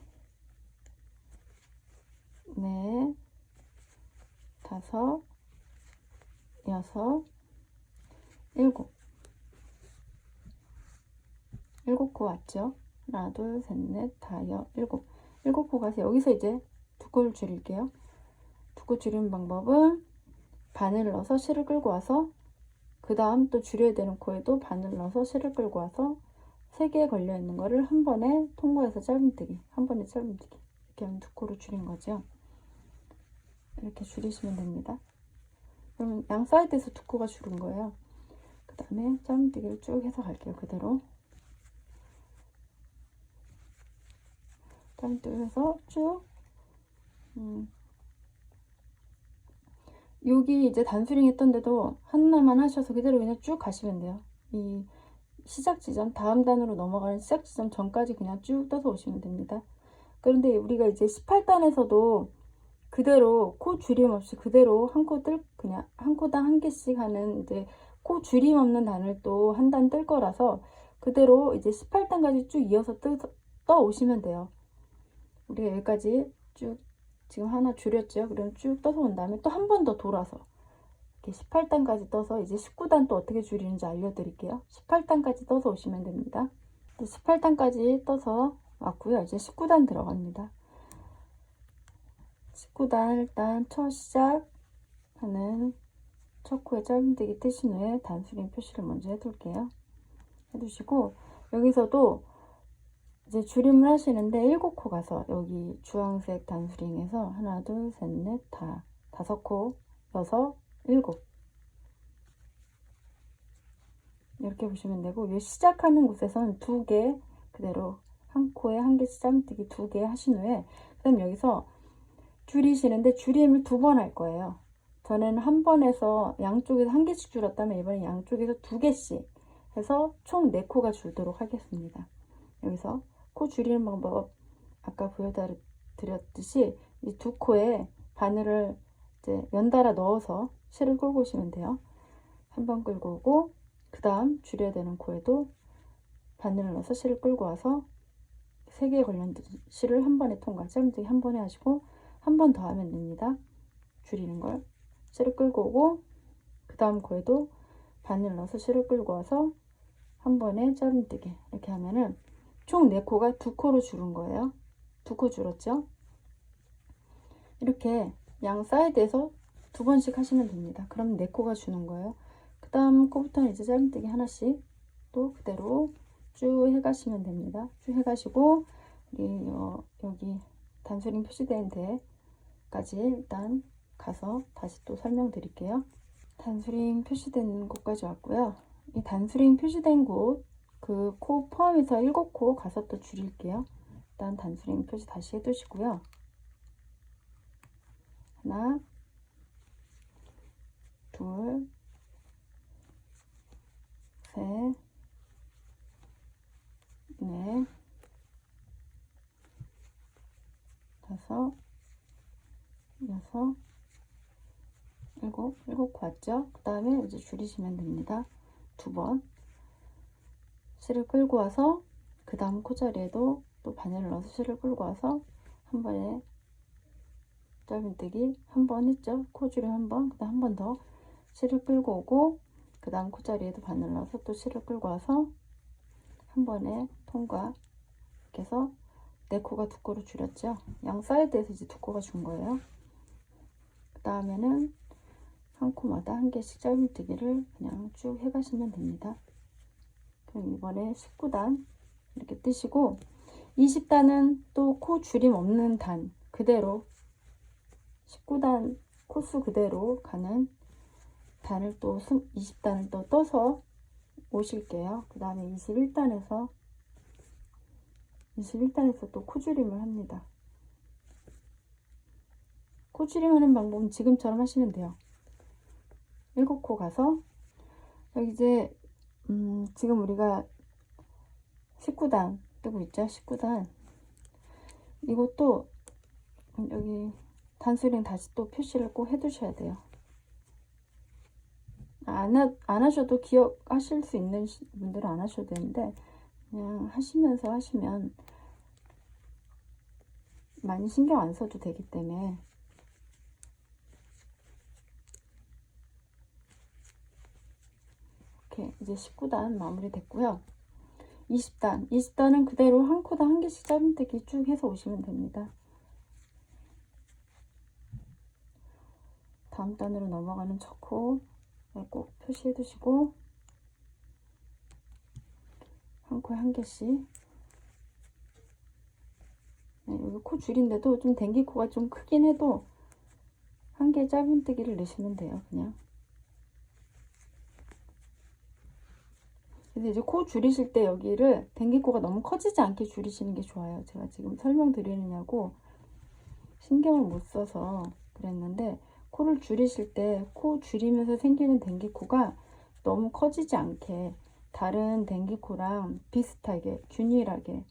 넷, 5, 6, 7. 7코 왔죠? 하나, 둘, 셋, 넷, 다, 7. 7코 가서 여기서 이제 2코를 줄일게요. 2코 줄이는 방법은 바늘을 넣어서 실을 끌고 와서 그 다음 또 줄여야 되는 코에도 바늘을 넣어서 실을 끌고 와서 3개에 걸려 있는 거를 한 번에 통과해서 짧은뜨기, 한 번에 짧은뜨기. 이렇게 하면 2코를 줄인 거죠. 이렇게 줄이시면 됩니다. 그러면 양 사이드에서 2코가 줄은 거예요. 그 다음에 짧은뜨기를 쭉 해서 갈게요. 그대로 짧은뜨기 해서 쭉 여기 이제 단수링 했던데도 하나만 하셔서 그대로 그냥 쭉 가시면 돼요. 이 시작 지점, 다음 단으로 넘어가는 시작 지점 전까지 그냥 쭉 떠서 오시면 됩니다. 그런데 우리가 이제 18단에서도 그대로 코 줄임 없이 그대로 한 코 그냥 한 코당 한 개씩 하는 이제 코 줄임 없는 단을 또 한 단 뜰 거라서 그대로 이제 18단까지 쭉 이어서 떠 오시면 돼요. 우리가 여기까지 쭉 지금 하나 줄였죠. 그럼 쭉 떠서 온 다음에 또 한 번 더 돌아서 이렇게 18단까지 떠서 이제 19단 또 어떻게 줄이는지 알려드릴게요. 18단까지 떠서 오시면 됩니다. 18단까지 떠서 왔고요. 이제 19단 들어갑니다. 19단 일단 첫 시작하는 첫 코에 짧은뜨기 뜨신 후에 단수링 표시를 먼저 해둘게요. 해두시고 여기서도 이제 줄임을 하시는데 7코 가서 여기 주황색 단수링에서 하나 둘 셋 넷 다 5코 6, 7 이렇게 보시면 되고 이 시작하는 곳에서는 2개 그대로 한 코에 한 개씩 짬뜨기 2개 하신 후에 그 다음 여기서 줄이시는데 줄임을 2번 할 거예요. 저는 한 번에서 양쪽에서 한 개씩 줄었다면 이번엔 양쪽에서 2개씩 해서 총 4코가 줄도록 하겠습니다. 여기서 코 줄이는 방법 아까 보여드렸듯이 이 2코에 바늘을 이제 연달아 넣어서 실을 끌고 오시면 돼요. 한 번 끌고 오고 그 다음 줄여야 되는 코에도 바늘을 넣어서 실을 끌고 와서 3개에 걸린 실을 한 번에 통과, 짧은뜨기 한 번에 하시고 한 번 더 하면 됩니다. 줄이는 걸 실을 끌고 오고 그 다음 코에도 바늘 넣어서 실을 끌고 와서 한 번에 짧은뜨기 이렇게 하면은 총 4코가 2코로 줄은 거예요. 2코 줄었죠? 이렇게 양 사이드에서 2번씩 하시면 됩니다. 그럼 4코가 주는 거예요. 그 다음 코부터는 이제 짧은뜨기 하나씩 또 그대로 쭉 해가시면 됩니다. 쭉 해가시고 우리 여기 단수링 표시된 데까지 일단 가서 다시 또 설명드릴게요. 단수링 표시된 곳까지 왔고요. 이 단수링 표시된 곳 그 코 포함해서 7코 가서 또 줄일게요. 일단 단수링 표시 다시 해두시고요. 하나, 둘, 셋, 넷, 다섯, 여섯, 일곱 코 왔죠? 그 다음에 이제 줄이시면 됩니다. 2번 실을 끌고 와서 그 다음 코자리에도 또 바늘을 넣어서 실을 끌고 와서 한 번에 짧은뜨기 한 번 했죠. 코줄임 한 번, 그 다음 한 번 더 실을 끌고 오고 그 다음 코자리에도 바늘 넣어서 또 실을 끌고 와서 한 번에 통과. 이렇게 해서 4코가 2코로 줄였죠. 양 사이드에서 이제 2코가 준 거예요. 그 다음에는 한 코마다 한 개씩 짧은뜨기를 그냥 쭉 해가시면 됩니다. 그럼 이번에 19단 이렇게 뜨시고 20단은 또 코 줄임 없는 단 그대로 19단 코수 그대로 가는 단을 또 20단을 또 떠서 오실게요. 그 다음에 21단에서 또 코줄임을 합니다. 코줄임 하는 방법은 지금처럼 하시면 돼요. 7코 가서 여기 이제 지금 우리가 19단 뜨고 있죠. 19단 이것도 여기 단수링 다시 또 표시를 꼭 해두셔야 돼요. 안 하셔도 기억하실 수 있는 분들은 안 하셔도 되는데 그냥 하시면서 하시면 많이 신경 안 써도 되기 때문에 이렇게 이제 19단 마무리 됐고요. 20단은 그대로 한 코당 한 개씩 짧은뜨기 쭉 해서 오시면 됩니다. 다음 단으로 넘어가는 첫 코 꼭 표시해 두시고 한 코에 한 개씩. 네, 여기 코 줄인데도 좀 댕기 코가 좀 크긴 해도 한 개 짧은뜨기를 넣으시면 돼요. 그냥. 그래서 이제 코 줄이실 때 여기를 댕기 코가 너무 커지지 않게 줄이시는 게 좋아요. 제가 지금 설명드리느냐고 신경을 못 써서 그랬는데 코를 줄이실 때 코 줄이면서 생기는 댕기 코가 너무 커지지 않게 다른 댕기 코랑 비슷하게 균일하게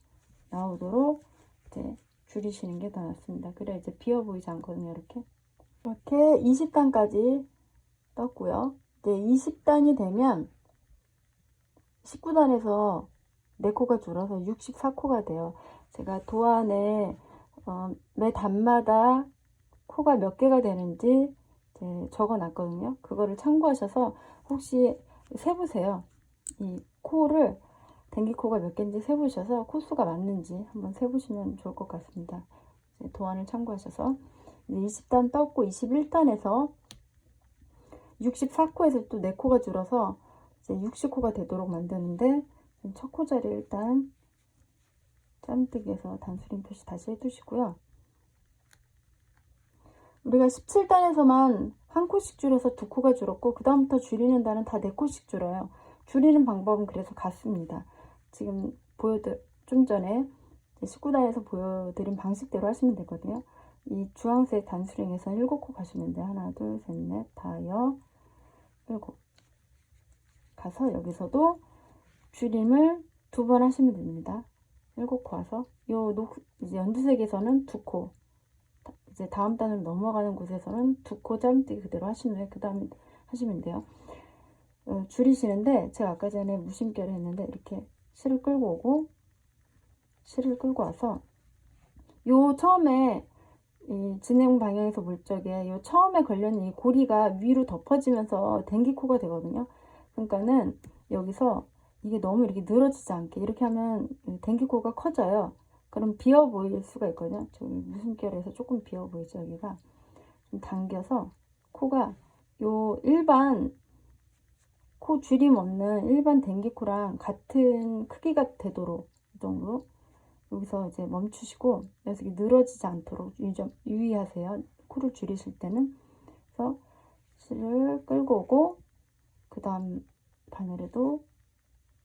나오도록 이제 줄이시는 게 더 낫습니다. 그래 이제 비어 보이지 않거든요. 이렇게 20단까지 떴고요. 이제 20단이 되면 19단에서 4코가 줄어서 64코가 돼요. 제가 도안에 매 단마다 코가 몇 개가 되는지 적어 놨거든요. 그거를 참고하셔서 혹시 세보세요. 이 코를 댕기코가 몇 개인지 세보셔서 코수가 맞는지 한번 세보시면 좋을 것 같습니다. 도안을 참고하셔서 20단 떴고 21단에서 64코에서 또 4코가 줄어서 이제 60코가 되도록 만드는데 첫 코 자리 일단 짧은뜨기에서 단수링 표시 다시 해두시고요. 우리가 17단에서만 한 코씩 줄여서 2코가 줄었고 그 다음부터 줄이는 단은 다 4코씩 줄어요. 줄이는 방법은 그래서 같습니다. 지금 좀 전에 19단에서 보여드린 방식대로 하시면 되거든요. 이 주황색 단수링에서 7코 가시면 돼요. 하나, 둘, 셋, 넷, 다, 여, 7 가서 여기서도 줄임을 2번 하시면 됩니다. 7코 와서 이제 연두색에서는 2코, 이제 다음 단으로 넘어가는 곳에서는 2코 짧은뜨기 그대로 하시면 돼요. 그 다음에 하시면 돼요. 줄이시는데 제가 아까 전에 무심결을 했는데 이렇게 실을 끌고 오고 실을 끌고 와서 요 처음에 이 진행 방향에서 볼 적에 요 처음에 걸려있는 이 고리가 위로 덮어지면서 댕기코가 되거든요. 그러니까는 여기서 이게 너무 이렇게 늘어지지 않게 이렇게 하면 댕기코가 커져요. 그럼 비어 보일 수가 있거든요. 저기 무심결에서 조금 비어 보이죠. 여기가 좀 당겨서 코가 요 일반 코 줄임 없는 일반 댕기코랑 같은 크기가 되도록 이 정도 여기서 이제 멈추시고 녀석이 늘어지지 않도록 유의하세요. 코를 줄이실 때는. 그래서 실을 끌고 오고 그 다음 바늘에도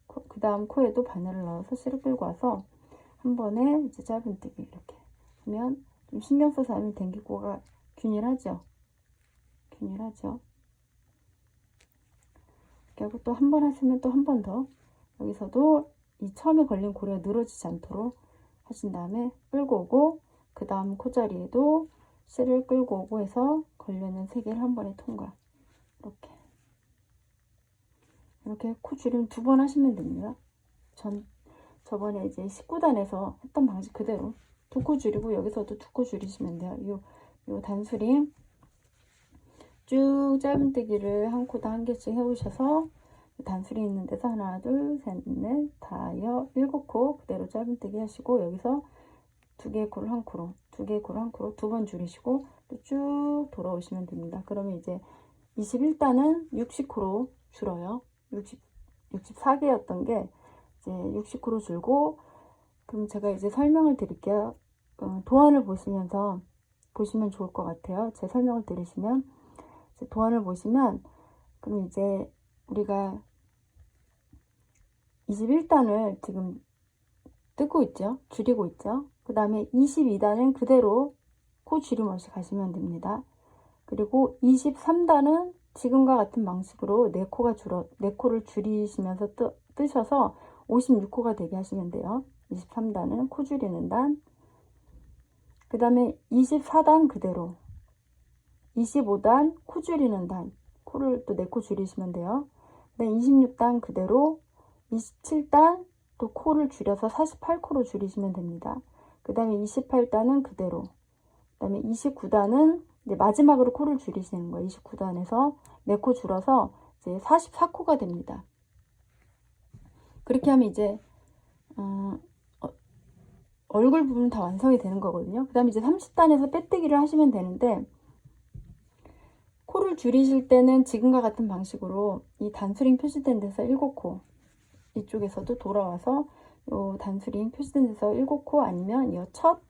그 다음 코에도 바늘을 넣어서 실을 끌고 와서 한 번에 이제 짧은뜨기 이렇게 하면 좀 신경 써서 하면 댕기코가 균일하죠. 균일하죠. 이렇게 하고 또 한 번 하시면 또 한 번 더 여기서도 이 처음에 걸린 고리가 늘어지지 않도록 하신 다음에 끌고 오고 그 다음 코자리에도 실을 끌고 오고 해서 걸려있는 3개를 한 번에 통과. 이렇게 코 줄임 2번 하시면 됩니다. 저번에 이제 19단에서 했던 방식 그대로 2코 줄이고 여기서도 2코 줄이시면 돼요. 요 단수림 쭉 짧은뜨기를 한 코당 한 개씩 해오셔서 단수림 있는 데서 하나 둘 셋 넷 다섯 7코 그대로 짧은뜨기 하시고 여기서 2개의 코를 한 코로 2개의 코를 한 코로 2번 줄이시고 또 쭉 돌아오시면 됩니다. 그러면 이제 21단은 60코로 줄어요. 64개였던 게 이제 60코로 줄고 그럼 제가 이제 설명을 드릴게요. 도안을 보시면 좋을 것 같아요. 제 설명을 들으시면 이제 도안을 보시면 그럼 이제 우리가 21단을 지금 뜨고 있죠. 줄이고 있죠. 그 다음에 22단은 그대로 코 줄임 없이 가시면 됩니다. 그리고 23단은 지금과 같은 방식으로 4코를 줄이시면서 뜨셔서 56코가 되게 하시면 돼요. 23단은 코 줄이는 단. 그 다음에 24단 그대로 25단 코 줄이는 단 코를 또 4코 줄이시면 돼요. 그 다음에 26단 그대로 27단 또 코를 줄여서 48코로 줄이시면 됩니다. 그 다음에 28단은 그대로 그 다음에 29단은 이제 마지막으로 코를 줄이시는 거예요. 29단에서 4코 줄어서 이제 44코가 됩니다. 그렇게 하면 이제 얼굴 부분 다 완성이 되는 거거든요. 그 다음에 이제 30단에서 빼뜨기를 하시면 되는데 코를 줄이실 때는 지금과 같은 방식으로 이 단수링 표시된 데서 7코 이쪽에서도 돌아와서 요 단수링 표시된 데서 7코 아니면 이 첫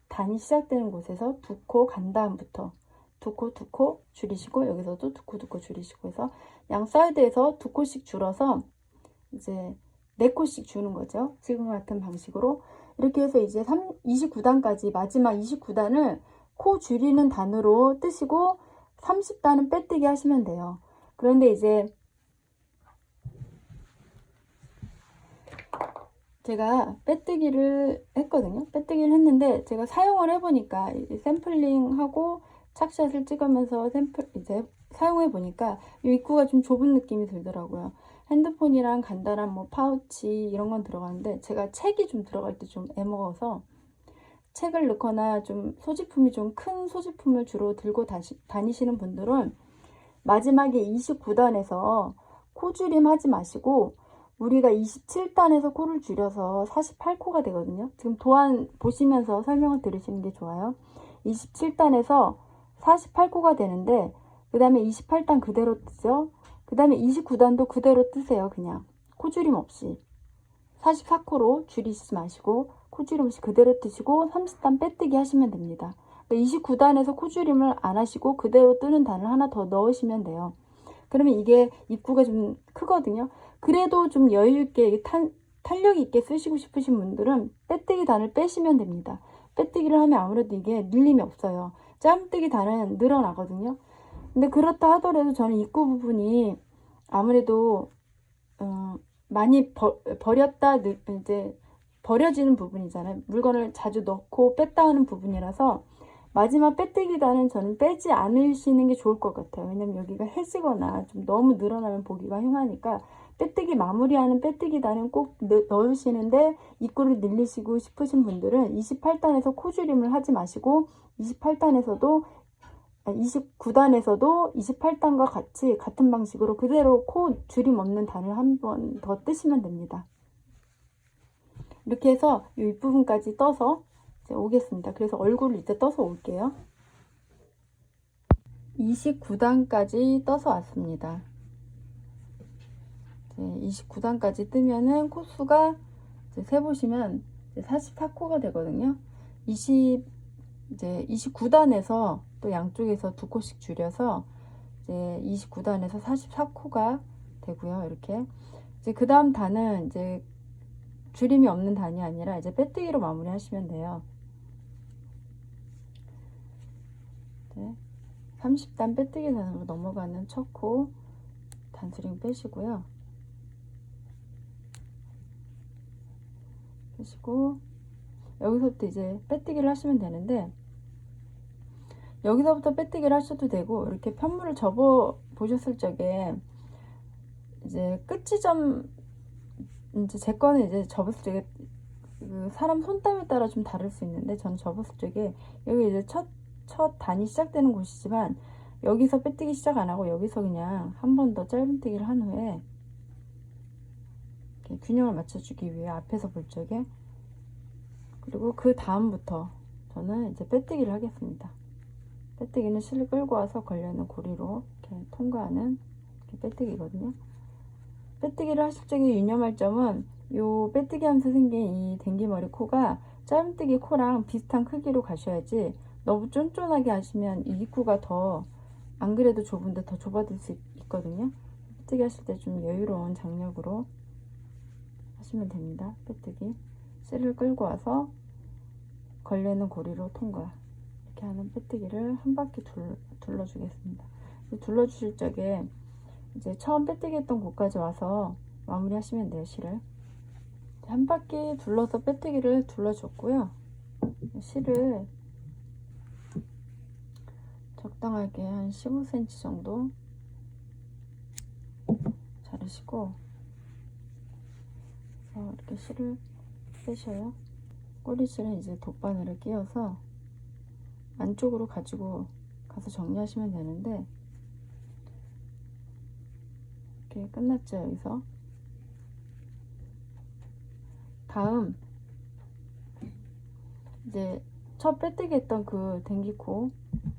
단이 시작되는 곳에서 2코 간 다음부터 2코 줄이시고 여기서도 2코 줄이시고 해서 양 사이드에서 2코씩 줄어서 이제 4코씩 주는 거죠. 지금 같은 방식으로 이렇게 해서 이제 29단까지 마지막 29단을 코 줄이는 단으로 뜨시고 30단은 빼뜨기 하시면 돼요. 그런데 이제 제가 빼뜨기를 했거든요. 빼뜨기를 했는데 제가 사용을 해보니까 샘플링하고 착샷을 찍으면서 이제 사용해 보니까 이 입구가 좀 좁은 느낌이 들더라고요. 핸드폰이랑 간단한 뭐 파우치 이런 건 들어가는데 제가 책이 좀 들어갈 때 좀 애먹어서 책을 넣거나 좀 소지품이 좀 큰 소지품을 주로 들고 다니시는 분들은 마지막에 29단에서 코줄임 하지 마시고 우리가 27단에서 코를 줄여서 48코가 되거든요. 지금 도안 보시면서 설명을 들으시는 게 좋아요. 27단에서 48코가 되는데 그 다음에 28단 그대로 뜨죠. 그 다음에 29단도 그대로 뜨세요. 그냥 코줄임 없이 44코로 줄이지 마시고 코줄임 없이 그대로 뜨시고 30단 빼뜨기 하시면 됩니다. 29단에서 코줄임을 안 하시고 그대로 뜨는 단을 하나 더 넣으시면 돼요. 그러면 이게 입구가 좀 크거든요. 그래도 좀 여유있게 탄력 있게 쓰시고 싶으신 분들은 빼뜨기 단을 빼시면 됩니다. 빼뜨기를 하면 아무래도 이게 눌림이 없어요. 짧뜨기 단은 늘어나거든요. 근데 그렇다 하더라도 저는 입구 부분이 아무래도 많이 버렸다 이제 버려지는 부분이잖아요. 물건을 자주 넣고 뺐다 하는 부분이라서 마지막 빼뜨기 단은 저는 빼지 않으시는 게 좋을 것 같아요. 왜냐면 여기가 해지거나 좀 너무 늘어나면 보기가 흉하니까 빼뜨기 마무리하는 빼뜨기 단은 꼭 넣으시는데 입구를 늘리시고 싶으신 분들은 28단에서 코줄임을 하지 마시고 29단에서도 28단과 같이 같은 방식으로 그대로 코 줄임 없는 단을 한 번 더 뜨시면 됩니다. 이렇게 해서 이 윗부분까지 떠서 이제 오겠습니다. 그래서 얼굴을 이제 떠서 올게요. 29단까지 떠서 왔습니다. 29단까지 뜨면은 코수가 이제 세보시면 이제 44코가 되거든요. 이제 29단에서 또 양쪽에서 2코씩 줄여서 이제 29단에서 44코가 되고요. 이렇게 이제 그 다음 단은 이제 줄임이 없는 단이 아니라 이제 빼뜨기로 마무리 하시면 돼요. 30단 빼뜨기 단으로 넘어가는 첫 코 단수링 빼시고요. 빼시고 여기서부터 이제 빼뜨기를 하시면 되는데, 여기서부터 빼뜨기를 하셔도 되고, 이렇게 편물을 접어 보셨을 적에 이제 끝지점, 이제 제 거는 이제 접었을 적에 그 사람 손땀에 따라 좀 다를 수 있는데, 저는 접었을 적에 여기 이제 첫 단이 시작되는 곳이지만 여기서 빼뜨기 시작 안 하고 여기서 그냥 한 번 더 짧은뜨기를 한 후에 이렇게 균형을 맞춰주기 위해 앞에서 볼 적에, 그리고 그 다음부터 저는 이제 빼뜨기를 하겠습니다. 빼뜨기는 실을 끌고 와서 걸려있는 고리로 이렇게 통과하는 이렇게 빼뜨기거든요. 빼뜨기를 하실 적에 유념할 점은 요 빼뜨기 하면서 생긴 이 댕기머리 코가 짧은뜨기 코랑 비슷한 크기로 가셔야지, 너무 쫀쫀하게 하시면 이 입구가 더 안 그래도 좁은데 더 좁아질 수 있거든요. 빼뜨기 하실 때 좀 여유로운 장력으로 하시면 됩니다. 빼뜨기 실을 끌고 와서 걸려있는 고리로 통과, 이렇게 하는 빼뜨기를 한 바퀴 둘러주겠습니다. 둘러주실 적에 이제 처음 빼뜨기 했던 곳까지 와서 마무리 하시면 돼요. 실을 한 바퀴 둘러서 빼뜨기를 둘러줬고요. 실을 적당하게 한 15cm 정도 자르시고 이렇게 실을 빼셔요. 꼬리실은 이제 돗바늘을 끼워서 안쪽으로 가지고 가서 정리하시면 되는데, 이렇게 끝났죠. 여기서 다음 이제 첫 빼뜨기 했던 그 댕기코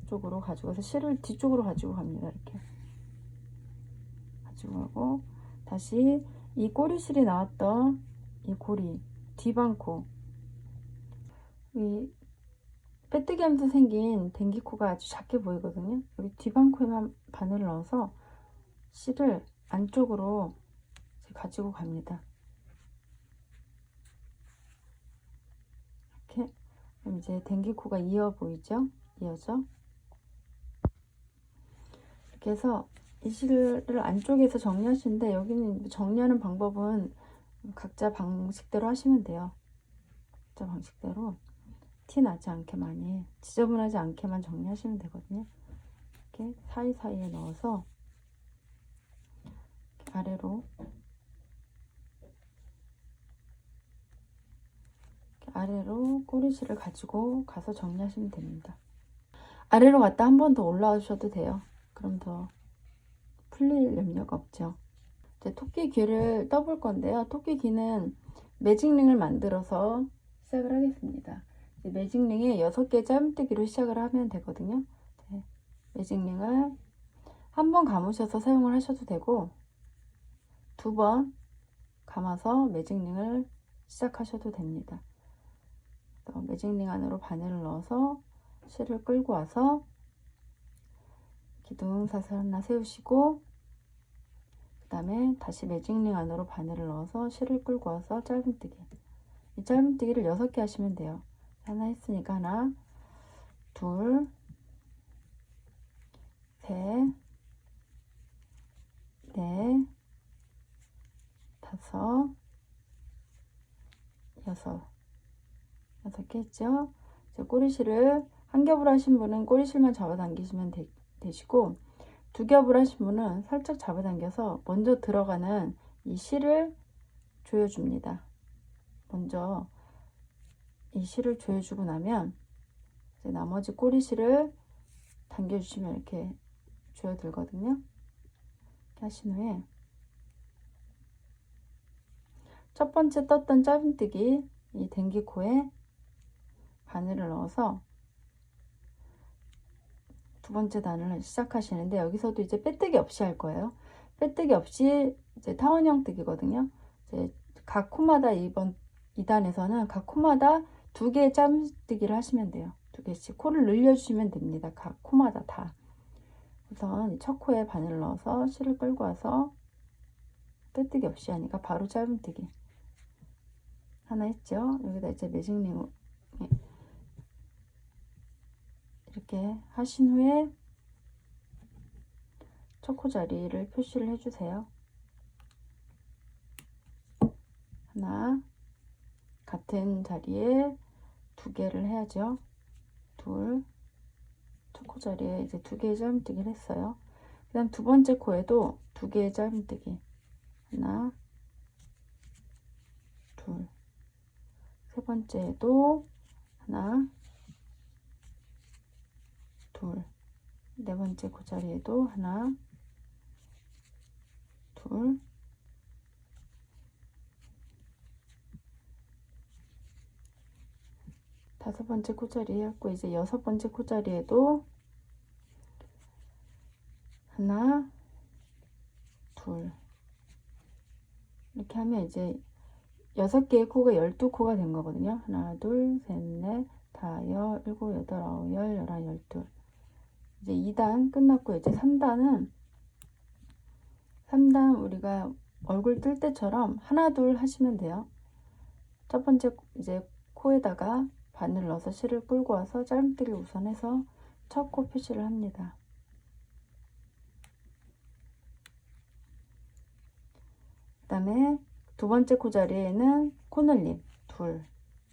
쪽으로 가지고서 실을 뒤쪽으로 가지고 갑니다. 이렇게 가지고 가고, 다시 이 꼬리실이 나왔던 이 고리 뒷방코, 이 빼뜨기 하면서 생긴 댕기코가 아주 작게 보이거든요. 여기 뒷방코에만 바늘을 넣어서 실을 안쪽으로 가지고 갑니다. 이렇게. 그럼 이제 댕기코가 이어 보이죠? 이어져. 이렇게 해서 이 실을 안쪽에서 정리하시는데, 여기는 정리하는 방법은 각자 방식대로 하시면 돼요. 각자 방식대로 티 나지 않게, 많이 지저분하지 않게만 정리하시면 되거든요. 이렇게 사이사이에 넣어서 이렇게 아래로 꼬리실을 가지고 가서 정리하시면 됩니다. 아래로 갔다 한 번 더 올라오셔도 돼요. 그럼 더 풀릴 염려가 없죠. 이제 토끼 귀를 떠볼 건데요. 토끼 귀는 매직링을 만들어서 시작을 하겠습니다. 매직링에 6개 짧은뜨기로 시작을 하면 되거든요. 매직링을 한 번 감으셔서 사용을 하셔도 되고, 2번 감아서 매직링을 시작하셔도 됩니다. 매직링 안으로 바늘을 넣어서 실을 끌고 와서 기둥사슬 하나 세우시고, 그 다음에 다시 매직링 안으로 바늘을 넣어서 실을 끌고 와서 짧은뜨기, 이 짧은뜨기를 6개 하시면 돼요. 하나 했으니까 하나, 둘, 셋, 넷, 다섯, 여섯 개 했죠. 이제 꼬리실을 한 겹을 하신 분은 꼬리실만 잡아당기시면 되시고, 2겹을 하신 분은 살짝 잡아당겨서 먼저 들어가는 이 실을 조여줍니다. 먼저 이 실을 조여주고 나면 이제 나머지 꼬리실을 당겨주시면 이렇게 조여들거든요. 이렇게 하신 후에 첫 번째 떴던 짧은뜨기 이 댕기코에 바늘을 넣어서 2번째 단을 시작하시는데, 여기서도 이제 빼뜨기 없이 할 거예요. 빼뜨기 없이 이제 타원형 뜨기거든요. 이제 각 코마다 이번 2단에서는 각 코마다 2개의 짧은뜨기를 하시면 돼요. 2개씩 코를 늘려주시면 됩니다. 각 코마다 다. 우선 첫 코에 바늘 넣어서 실을 끌고 와서 빼뜨기 없이 하니까 바로 짧은뜨기 하나 했죠. 여기다 이제 매직링 이렇게 하신 후에 첫 코 자리를 표시를 해주세요. 하나, 같은 자리에 2개를 해야죠. 둘, 첫 코 자리에 이제 2개의 짧은뜨기를 했어요. 그 다음 두 번째 코에도 2개의 짧은뜨기. 하나, 둘. 세 번째에도 하나, 둘. 네 번째 코 자리에도 하나, 둘. 다섯 번째 코자리 했고, 이제 여섯 번째 코자리에도 하나, 둘. 이렇게 하면 이제 6개의 코가 12코가 된 거거든요. 하나, 둘, 셋, 넷, 다, 여, 일곱, 여덟, 아홉, 열, 열한, 열둘. 이제 2단 끝났고, 이제 3단은 3단 우리가 얼굴 뜰 때처럼 하나, 둘 하시면 돼요. 첫 번째 이제 코에다가 바늘 넣어서 실을 끌고 와서 짧은뜨기를 우선 해서 첫 코 표시를 합니다. 그 다음에 두 번째 코 자리에는 코늘림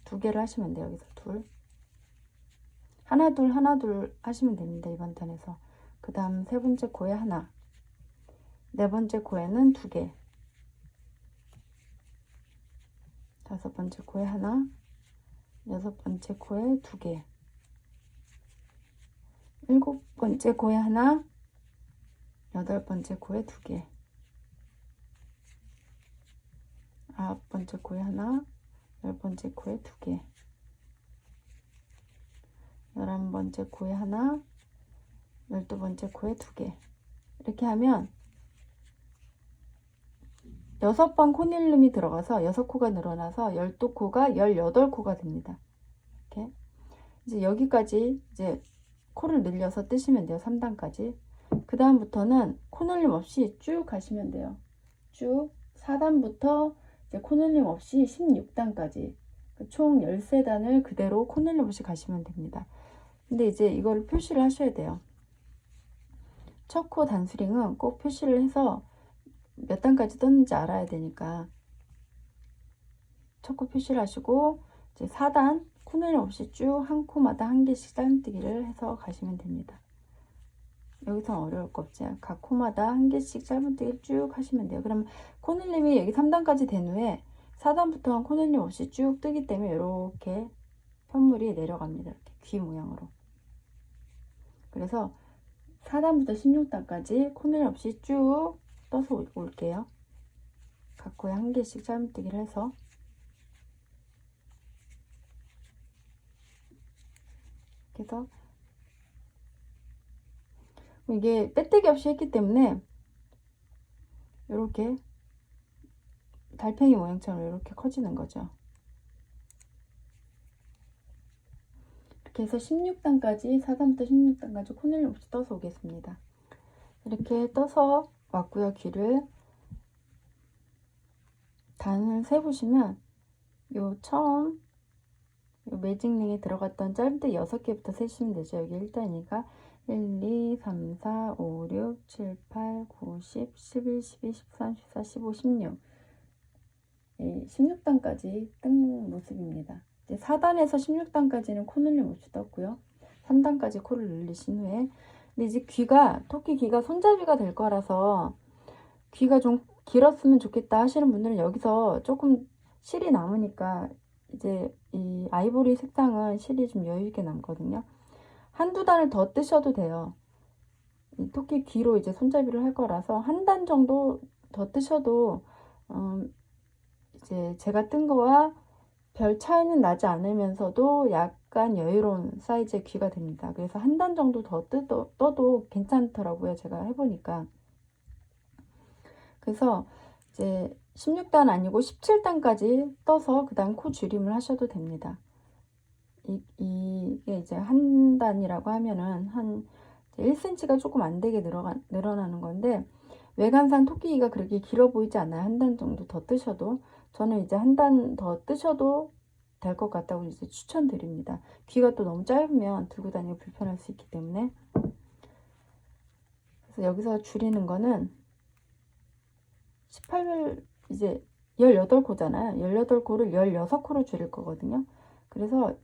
두 개를 하시면 돼요. 여기서 둘, 하나 둘 하나 둘 하시면 됩니다. 이번 단에서. 그 다음 세 번째 코에 하나, 네 번째 코에는 2개, 다섯 번째 코에 하나, 여섯 번째 코에 2개, 일곱 번째 코에 하나, 여덟 번째 코에 2개, 아홉 번째 코에 하나, 열 번째 코에 2개, 11번째 코에 하나, 12번째 코에 2개. 이렇게 하면 6번 코닐름이 들어가서 6코가 늘어나서 12코가 18코가 됩니다. 이렇게 이제 여기까지 이제 코를 늘려서 뜨시면 돼요. 3단까지. 그 다음부터는 코늘림 없이 쭉 가시면 돼요. 쭉 4단부터 이제 코늘림 없이 16단까지 총 13단을 그대로 코늘림 없이 가시면 됩니다. 근데 이제 이거를 표시를 하셔야 돼요. 첫 코 단수링은 꼭 표시를 해서 몇 단까지 떴는지 알아야 되니까 첫 코 표시를 하시고 이제 4단 코늘림 없이 쭉 한 코마다 한 개씩 짧은뜨기를 해서 가시면 됩니다. 여기서 어려울 거 없죠. 각 코마다 한 개씩 짧은뜨기를 쭉 하시면 돼요. 그러면 코늘림이 여기 3단까지 된 후에 4단부터는 코늘림 없이 쭉 뜨기 때문에 이렇게 편물이 내려갑니다. 이렇게 귀 모양으로. 그래서 4단부터 16단까지 코늘림 없이 쭉 떠서 올게요. 각 코에 한 개씩 짧은뜨기를 해서 그래서 이게 빼뜨기 없이 했기 때문에 이렇게 달팽이 모양처럼 이렇게 커지는 거죠. 이렇게 해서 16단까지 4단부터 16단까지 코늘림 없이 떠서 오겠습니다. 이렇게 떠서 왔고요. 귀를 단을 세보시면 요 처음 요 매직링에 들어갔던 짧은뜨기 6개부터 세시면 되죠. 여기 1단이니까 1, 2, 3, 4, 5, 6, 7, 8, 9, 10, 11, 12, 13, 14, 15, 16 16단까지 뜬 모습입니다. 이제 4단에서 16단까지는 코늘림 없이 떴고요. 3단까지 코를 늘리신 후에 근데 이제 귀가 토끼 귀가 손잡이가 될 거라서 귀가 좀 길었으면 좋겠다 하시는 분들은 여기서 조금 실이 남으니까 이제 이 아이보리 색상은 실이 좀 여유 있게 남거든요. 한두 단을 더 뜨셔도 돼요. 이 토끼 귀로 이제 손잡이를 할 거라서 한 단 정도 더 뜨셔도 이제 제가 뜬 거와 별 차이는 나지 않으면서도 약간 여유로운 사이즈의 귀가 됩니다. 그래서 한 단 정도 더 떠도 괜찮더라고요. 제가 해보니까. 그래서 이제 16단 아니고 17단까지 떠서 그 다음 코 줄임을 하셔도 됩니다. 이게 이제 한 단이라고 하면은 한 1cm가 조금 안 되게 늘어나는 건데, 외관상 토끼가 그렇게 길어 보이지 않아요. 한 단 정도 더 뜨셔도. 저는 이제 한 단 더 뜨셔도 될 것 같다고 이제 추천드립니다. 귀가 또 너무 짧으면 들고 다니기 불편할 수 있기 때문에. 그래서 여기서 줄이는 거는 18, 이제 18코잖아요. 18코를 16코로 줄일 거거든요. 그래서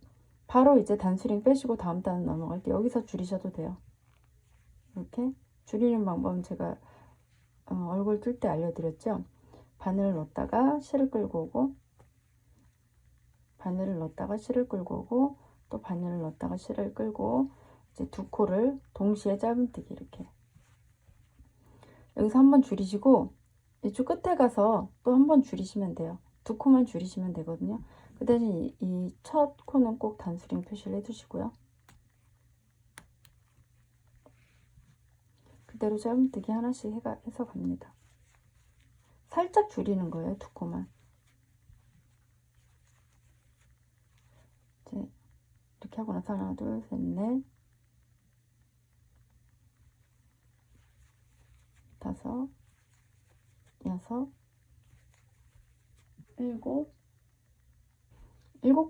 바로 이제 단수링 빼시고 다음 단 넘어갈 때 여기서 줄이셔도 돼요. 이렇게 줄이는 방법은 제가 얼굴 뜰 때 알려드렸죠. 바늘을 넣었다가 실을 끌고 오고, 바늘을 넣었다가 실을 끌고 오고, 또 바늘을 넣었다가 실을 끌고, 이제 두 코를 동시에 짧은뜨기 이렇게. 여기서 한번 줄이시고 이쪽 끝에 가서 또 한번 줄이시면 돼요. 두 코만 줄이시면 되거든요. 그 대신 이 첫 코는 꼭 단수링 표시를 해주시고요. 그대로 짧은뜨기 하나씩 해서 갑니다. 살짝 줄이는 거예요. 두 코만. 이제 이렇게 하고 나서 하나, 둘, 셋, 넷, 다섯, 여섯, 일곱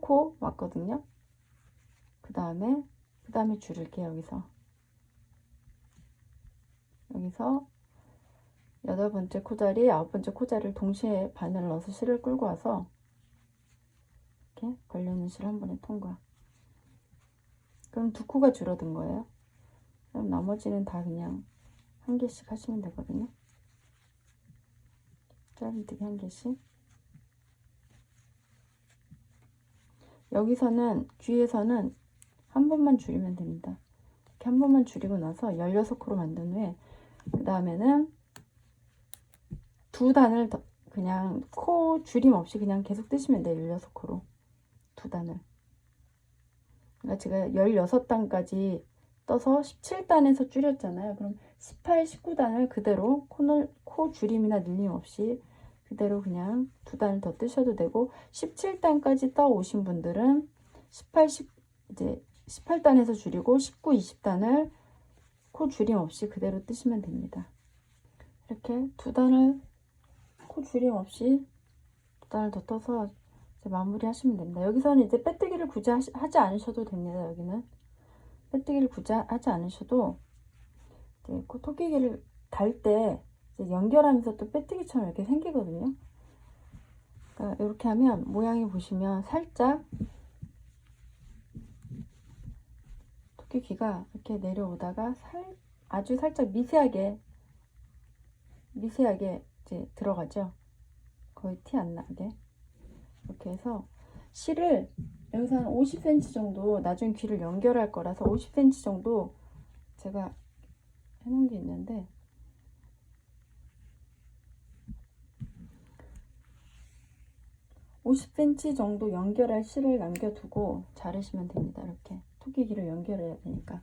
코 왔거든요. 그 다음에 줄일게요. 여기서 8번째 코자리, 9번째 코자리를 동시에 바늘을 넣어서 실을 끌고 와서 이렇게 걸려있는 실 한 번에 통과. 그럼 두 코가 줄어든 거예요. 그럼 나머지는 다 그냥 한 개씩 하시면 되거든요. 짧은뜨기 한 개씩. 여기서는 귀에서는 한 번만 줄이면 됩니다. 이렇게 한 번만 줄이고 나서 16코로 만든 후에 그 다음에는 두 단을 더 그냥 코 줄임 없이 그냥 계속 뜨시면 돼요. 16코로 두 단을. 그러니까 제가 16단까지 떠서 17단에서 줄였잖아요. 그럼 18, 19단을 그대로 코 줄임이나 늘림 없이 그대로 그냥 두 단을 더 뜨셔도 되고, 17단까지 떠 오신 분들은 18, 10, 이제 18단에서 줄이고 19, 20단을 코 줄임 없이 그대로 뜨시면 됩니다. 이렇게 두 단을 코 줄임 없이 두 단을 더 떠서 이제 마무리 하시면 됩니다. 여기서는 이제 빼뜨기를 굳이 하지 않으셔도 됩니다. 여기는 빼뜨기를 굳이 하지 않으셔도 이제 토끼기를 달 때 연결하면서 또 빼뜨기처럼 이렇게 생기거든요. 그러니까 이렇게 하면 모양이 보시면 살짝 토끼 귀가 이렇게 내려오다가 아주 살짝 미세하게 이제 들어가죠. 거의 티 안 나게. 이렇게 해서 실을 여기서 한 50cm 정도, 나중에 귀를 연결할 거라서 50cm 정도 제가 해놓은 게 있는데, 50cm 정도 연결할 실을 남겨두고 자르시면 됩니다. 이렇게 토끼귀를 연결해야 되니까.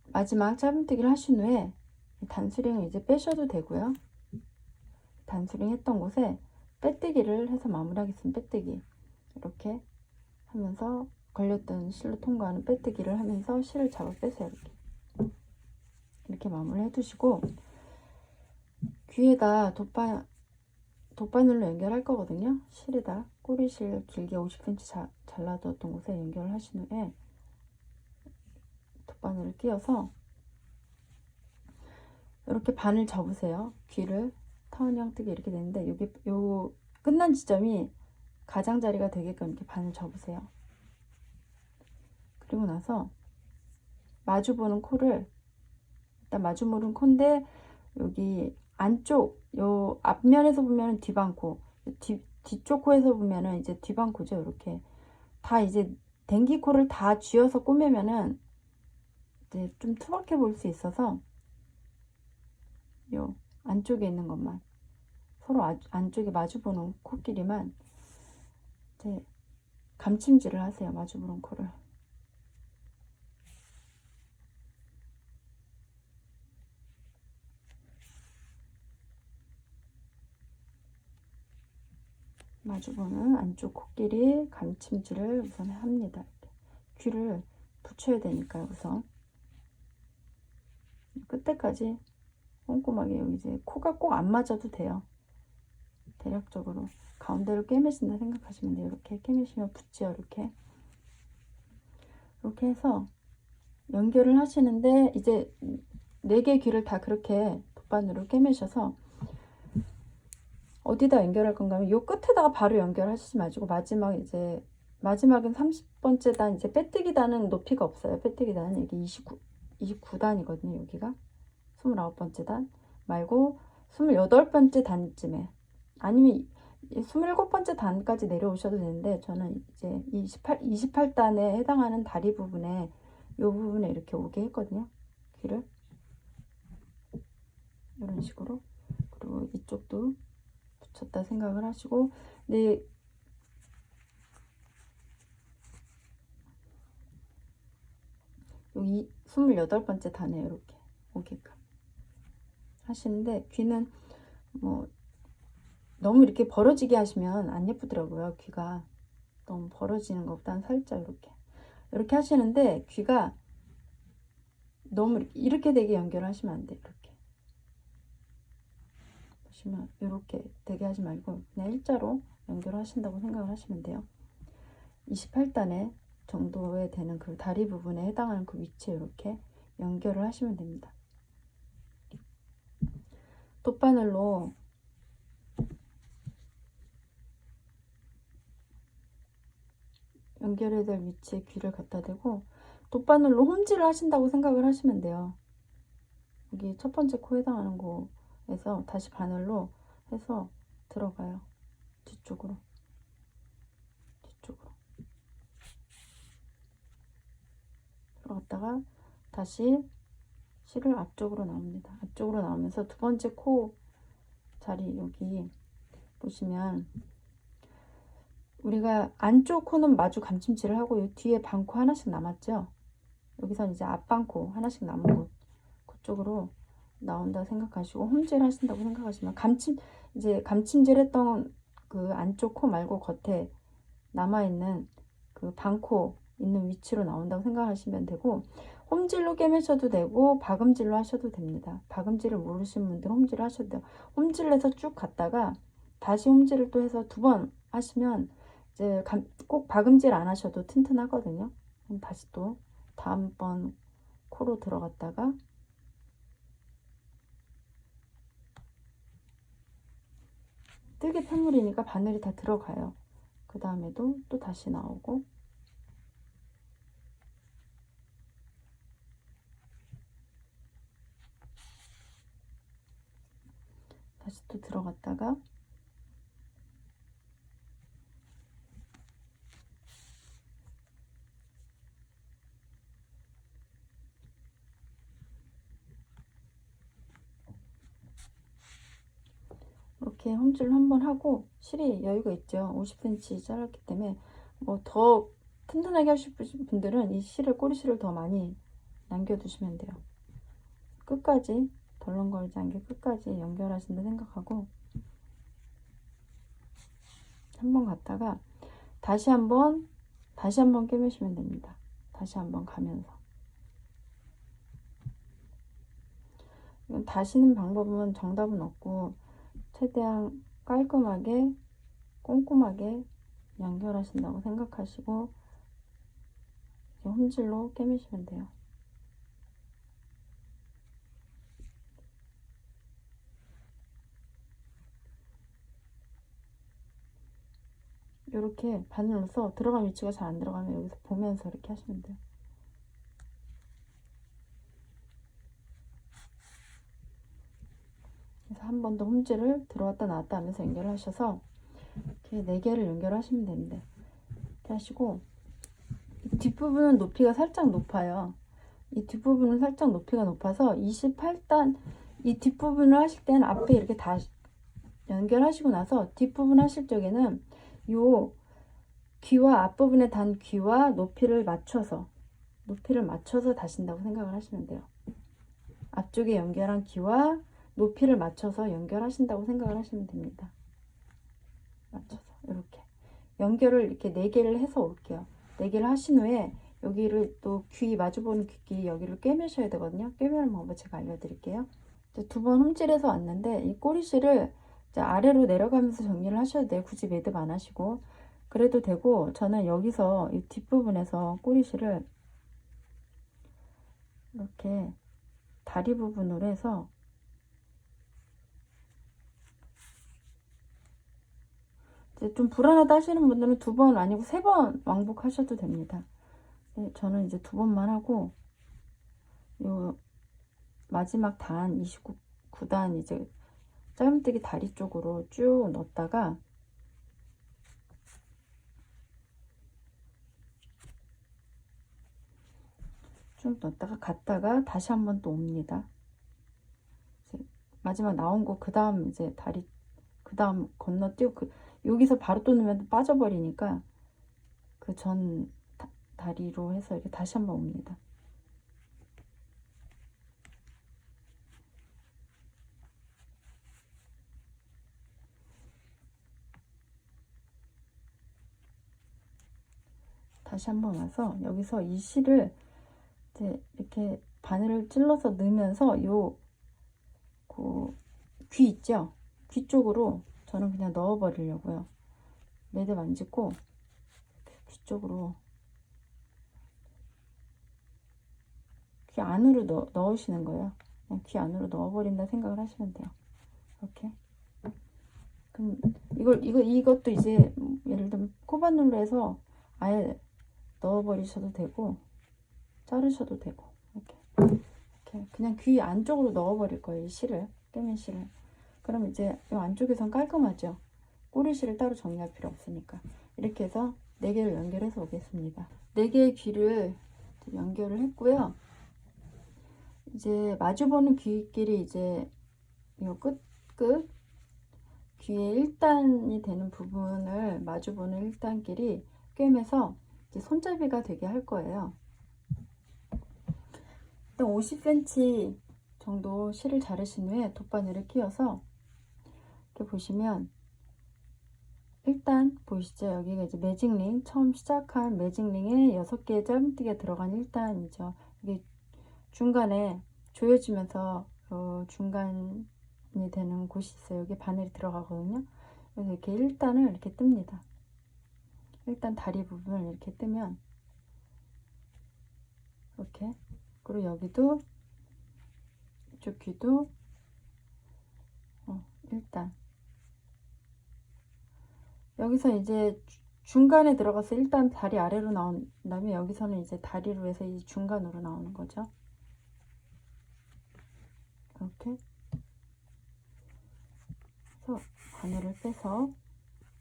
마지막 짧은뜨기를 하신 후에 단수링을 이제 빼셔도 되고요. 단수링 했던 곳에 빼뜨기를 해서 마무리하겠습니다. 빼뜨기 이렇게 하면서 걸렸던 실로 통과하는 빼뜨기를 하면서 실을 잡아 빼세요. 이렇게 마무리 해두시고, 귀에다 돗바늘로 연결할 거거든요. 실에다 꼬리실 길게 50cm 잘라뒀던 곳에 연결을 하신 후에 돗바늘을 끼워서 이렇게 반을 접으세요. 귀를 타원형 뜨기 이렇게 되는데, 요 끝난 지점이 가장자리가 되게끔 이렇게 반을 접으세요. 그리고 나서 마주보는 코를, 일단 마주보는 코인데 여기 안쪽 요 앞면에서 보면은 뒷방코, 뒤쪽 코에서 보면은 이제 뒷방코죠. 이렇게 다 이제 댕기코를 다 쥐어서 꼬매면은 이제 좀 투박해 보일 수 있어서 요 안쪽에 있는 것만, 서로 안쪽에 마주보는 코끼리만 이제 감침질을 하세요. 마주보는 코를. 마주보는 안쪽 코끼리 감침질을 우선 합니다. 이렇게. 귀를 붙여야 되니까요. 우선 끝에까지 꼼꼼하게. 여기 이제 코가 꼭 안 맞아도 돼요. 대략적으로 가운데로 꿰매신다 생각하시면 돼요. 이렇게 꿰매시면 붙지요. 이렇게 해서 연결을 하시는데, 이제 4개 귀를 다 그렇게 돗바늘로 꿰매셔서 어디다 연결할 건가 하면 요 끝에다가 바로 연결하시지 마시고, 마지막엔 30번째 단, 이제 빼뜨기 단은 높이가 없어요. 빼뜨기 단은 이게 29단이거든요. 여기가 29번째 단 말고 28번째 단쯤에, 아니면 27번째 단까지 내려오셔도 되는데, 저는 이제 28단에 해당하는 다리 부분에, 요 부분에 이렇게 오게 했거든요. 귀를 이런 식으로. 그리고 이쪽도 붙였다 생각을 하시고, 네, 여기 28번째 단에 이렇게 오게끔 하시는데, 귀는 뭐 너무 이렇게 벌어지게 하시면 안 예쁘더라고요. 귀가 너무 벌어지는 것보다는 살짝 이렇게 하시는데, 귀가 너무 이렇게 되게 연결하시면 안 돼요. 이렇게 보시면 이렇게 되게 하지 말고 그냥 일자로 연결하신다고 생각을 하시면 돼요. 28단에 정도에 되는 그 다리 부분에 해당하는 그 위치에 이렇게 연결을 하시면 됩니다. 돗바늘로 연결해야 될 위치에 귀를 갖다 대고 돗바늘로 홈질을 하신다고 생각을 하시면 돼요. 여기 첫 번째 코 해당하는 거에서 다시 바늘로 해서 들어가요. 뒤쪽으로 들어갔다가 다시 실을 앞쪽으로 나옵니다. 앞쪽으로 나오면서 두 번째 코 자리, 여기 보시면 우리가 안쪽 코는 마주 감침질을 하고 이 뒤에 반코 하나씩 남았죠. 여기선 이제 앞반코 하나씩 남은 곳, 그쪽으로 나온다 생각하시고 홈질 하신다고 생각하시면, 이제 감침질 했던 그 안쪽 코 말고 겉에 남아있는 그 반코 있는 위치로 나온다고 생각하시면 되고, 홈질로 꿰매셔도 되고 박음질로 하셔도 됩니다. 박음질을 모르시는 분들은 홈질을 하셔도 돼요. 홈질해서 쭉 갔다가 다시 홈질을 또 해서 2번 하시면 이제 꼭 박음질 안 하셔도 튼튼하거든요. 그럼 다시 또 다음번 코로 들어갔다가 뜨개 팬물이니까 바늘이 다 들어가요. 그 다음에도 또 다시 나오고, 다시 또 들어갔다가 이렇게 홈질을 한번 하고, 실이 여유가 있죠. 50cm 잘랐기 때문에 뭐 더 튼튼하게 하실 분들은 이 꼬리실을 더 많이 남겨두시면 돼요. 끝까지 덜렁거리지 않게 끝까지 연결하신다 생각하고 한번 갔다가 다시 한번 꿰매시면 됩니다. 다시 한번 가면서. 이건 다시는 방법은 정답은 없고, 최대한 깔끔하게 꼼꼼하게 연결하신다고 생각하시고 홈질로 꿰매시면 돼요. 이렇게 바늘로서 들어간 위치가 잘 안 들어가면 여기서 보면서 이렇게 하시면 돼요. 그래서 한 번 더 홈질을 들어왔다 나왔다 하면서 연결을 하셔서 이렇게 4개를 연결하시면 되는데, 이렇게 하시고 이 뒷부분은 높이가 살짝 높아요. 이 뒷부분은 살짝 높이가 높아서 28단 이 뒷부분을 하실 때는 앞에 이렇게 다 연결하시고 나서 뒷부분 하실 적에는 요 귀와 앞부분에 단 귀와 높이를 맞춰서 다신다고 생각을 하시면 돼요. 앞쪽에 연결한 귀와 높이를 맞춰서 연결하신다고 생각을 하시면 됩니다. 맞춰서 이렇게 연결을 이렇게 4개를 해서 올게요. 4개를 하신 후에 여기를 또 귀 마주보는 귀끼리 여기를 꿰매셔야 되거든요. 꿰매는 방법 제가 알려드릴게요. 2번 홈질해서 왔는데 이 꼬리실을 이제 아래로 내려가면서 정리를 하셔도 돼요. 굳이 매듭 안 하시고 그래도 되고, 저는 여기서 이 뒷부분에서 꼬리실을 이렇게 다리 부분으로 해서 이제 좀 불안하다 하시는 분들은 2번 아니고 3번 왕복하셔도 됩니다. 네, 저는 이제 2번만 하고 요 마지막 단 29단 이제 짧은뜨기 다리 쪽으로 쭉 넣었다가 갔다가 다시 한번 또 옵니다. 마지막 나온 거 그 다음 이제 다리 그 다음 건너뛰고 여기서 바로 또 넣으면 빠져버리니까 그 전 다리로 해서 이렇게 다시 한번 옵니다. 다시 한번 와서 여기서 이 실을 이제 이렇게 바늘을 찔러서 넣으면서 요 귀 있죠? 귀 쪽으로 저는 그냥 넣어 버리려고요. 매듭 안 짓고 귀 쪽으로 귀 안으로 넣으시는 거예요. 그냥 귀 안으로 넣어 버린다 생각을 하시면 돼요. 이렇게. 그럼 이것도 이제 예를 들면 코바늘로 해서 아예 넣어 버리셔도 되고 자르셔도 되고 이렇게 그냥 귀 안쪽으로 넣어 버릴 거예요. 이 실을, 꿰맨 실을. 그럼 이제 이 안쪽에선 깔끔하죠. 꼬리실을 따로 정리할 필요 없으니까. 이렇게 해서 4개를 연결해서 오겠습니다. 4개의 귀를 연결을 했고요. 이제 마주보는 귀끼리 이제 이 끝 귀의 1단이 되는 부분을 마주보는 1단끼리 꿰매서 이제 손잡이가 되게 할 거예요. 일단 50cm 정도 실을 자르신 후에 돗바늘을 끼워서 이렇게 보시면 일단 보이시죠? 여기가 이제 매직링, 처음 시작한 매직링에 6개의 짧은뜨기가 들어간 1단이죠. 이게 중간에 조여지면서 중간이 되는 곳이 있어요. 여기 바늘이 들어가거든요. 그래서 이렇게 1단을 이렇게 뜹니다. 일단 다리 부분을 이렇게 뜨면 이렇게, 그리고 여기도 이쪽 귀도 1단, 여기서 이제 중간에 들어가서 일단 다리 아래로 나온 다음에 여기서는 이제 다리로 해서 이 중간으로 나오는 거죠. 이렇게 해서 바늘을 빼서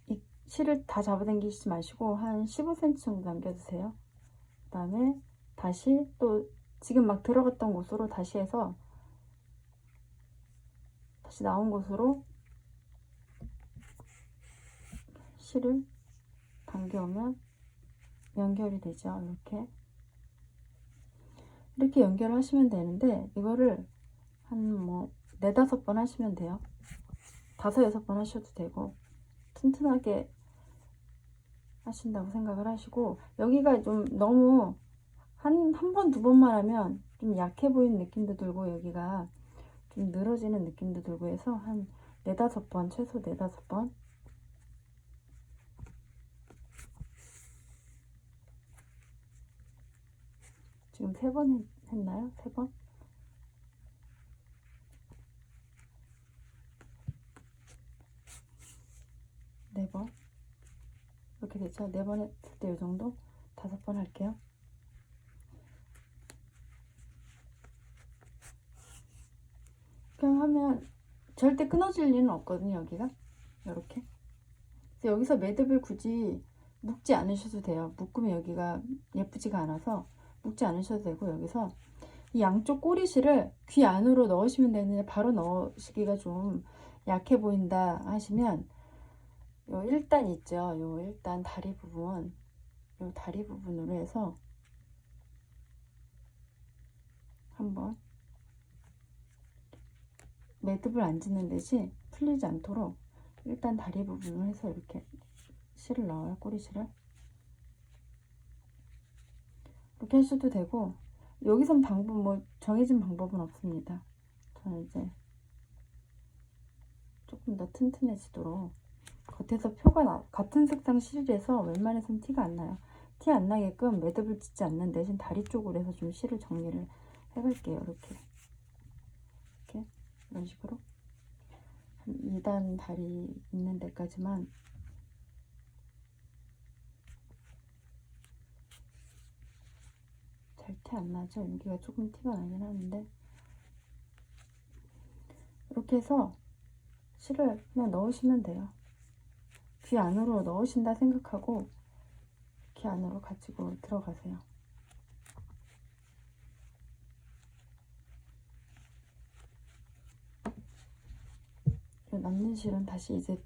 이 실을 다 잡아당기지 마시고 한 15cm 정도 남겨주세요. 그 다음에 다시 또 지금 막 들어갔던 곳으로 다시 해서 다시 나온 곳으로 실을 당겨오면 연결이 되죠. 이렇게 연결을 하시면 되는데, 이거를 한 뭐 4-5번 하시면 돼요. 5-6번 하셔도 되고, 튼튼하게 하신다고 생각을 하시고, 여기가 좀 너무 한 번, 2번만 하면 좀 약해 보이는 느낌도 들고, 여기가 좀 늘어지는 느낌도 들고 해서 한 4-5번, 최소 4-5번. 지금 3번 했나요? 3번? 4번 이렇게 되죠. 4번 했을 때 이 정도. 5번 할게요. 그냥 하면 절대 끊어질 일은 없거든요. 여기가 이렇게. 그래서 여기서 매듭을 굳이 묶지 않으셔도 돼요. 묶으면 여기가 예쁘지가 않아서 묶지 않으셔도 되고, 여기서 이 양쪽 꼬리실을 귀 안으로 넣으시면 되는데 바로 넣으시기가 좀 약해 보인다 하시면 요 1단 있죠. 요 1단 다리 부분, 요 다리 부분으로 해서 한번 매듭을 안 짓는 듯이 풀리지 않도록 일단 다리 부분을 해서 이렇게 실을 넣어요. 꼬리실을 이렇게 하셔도 되고, 여기선 방법 뭐 정해진 방법은 없습니다. 저는 이제 조금 더 튼튼해지도록 겉에서 표가 같은 색상 실에서 웬만해서는 티가 안 나요. 티 안 나게끔 매듭을 짓지 않는 대신 다리 쪽으로 해서 좀 실을 정리를 해갈게요. 이렇게 이런 식으로 한 2단 다리 있는 데까지만 잘 티 안 나죠? 여기가 조금 티가 나긴 하는데, 이렇게 해서 실을 그냥 넣으시면 돼요. 귀 안으로 넣으신다 생각하고 귀 안으로 가지고 들어가세요. 남는 실은 다시 이제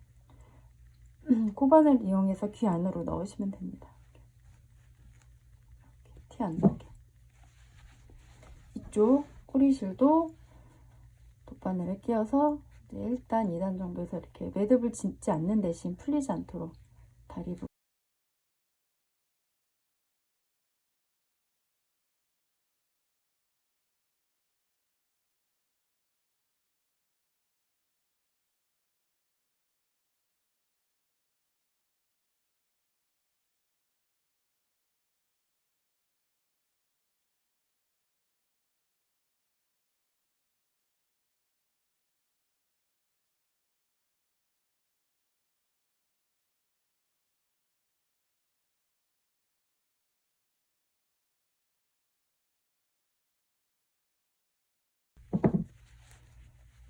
코바늘 이용해서 귀 안으로 넣으시면 됩니다. 티 안 나게. 이쪽 꼬리실도 돗바늘에 끼워서 이제 1단, 2단 정도에서 이렇게 매듭을 짓지 않는 대신 풀리지 않도록 다리 부분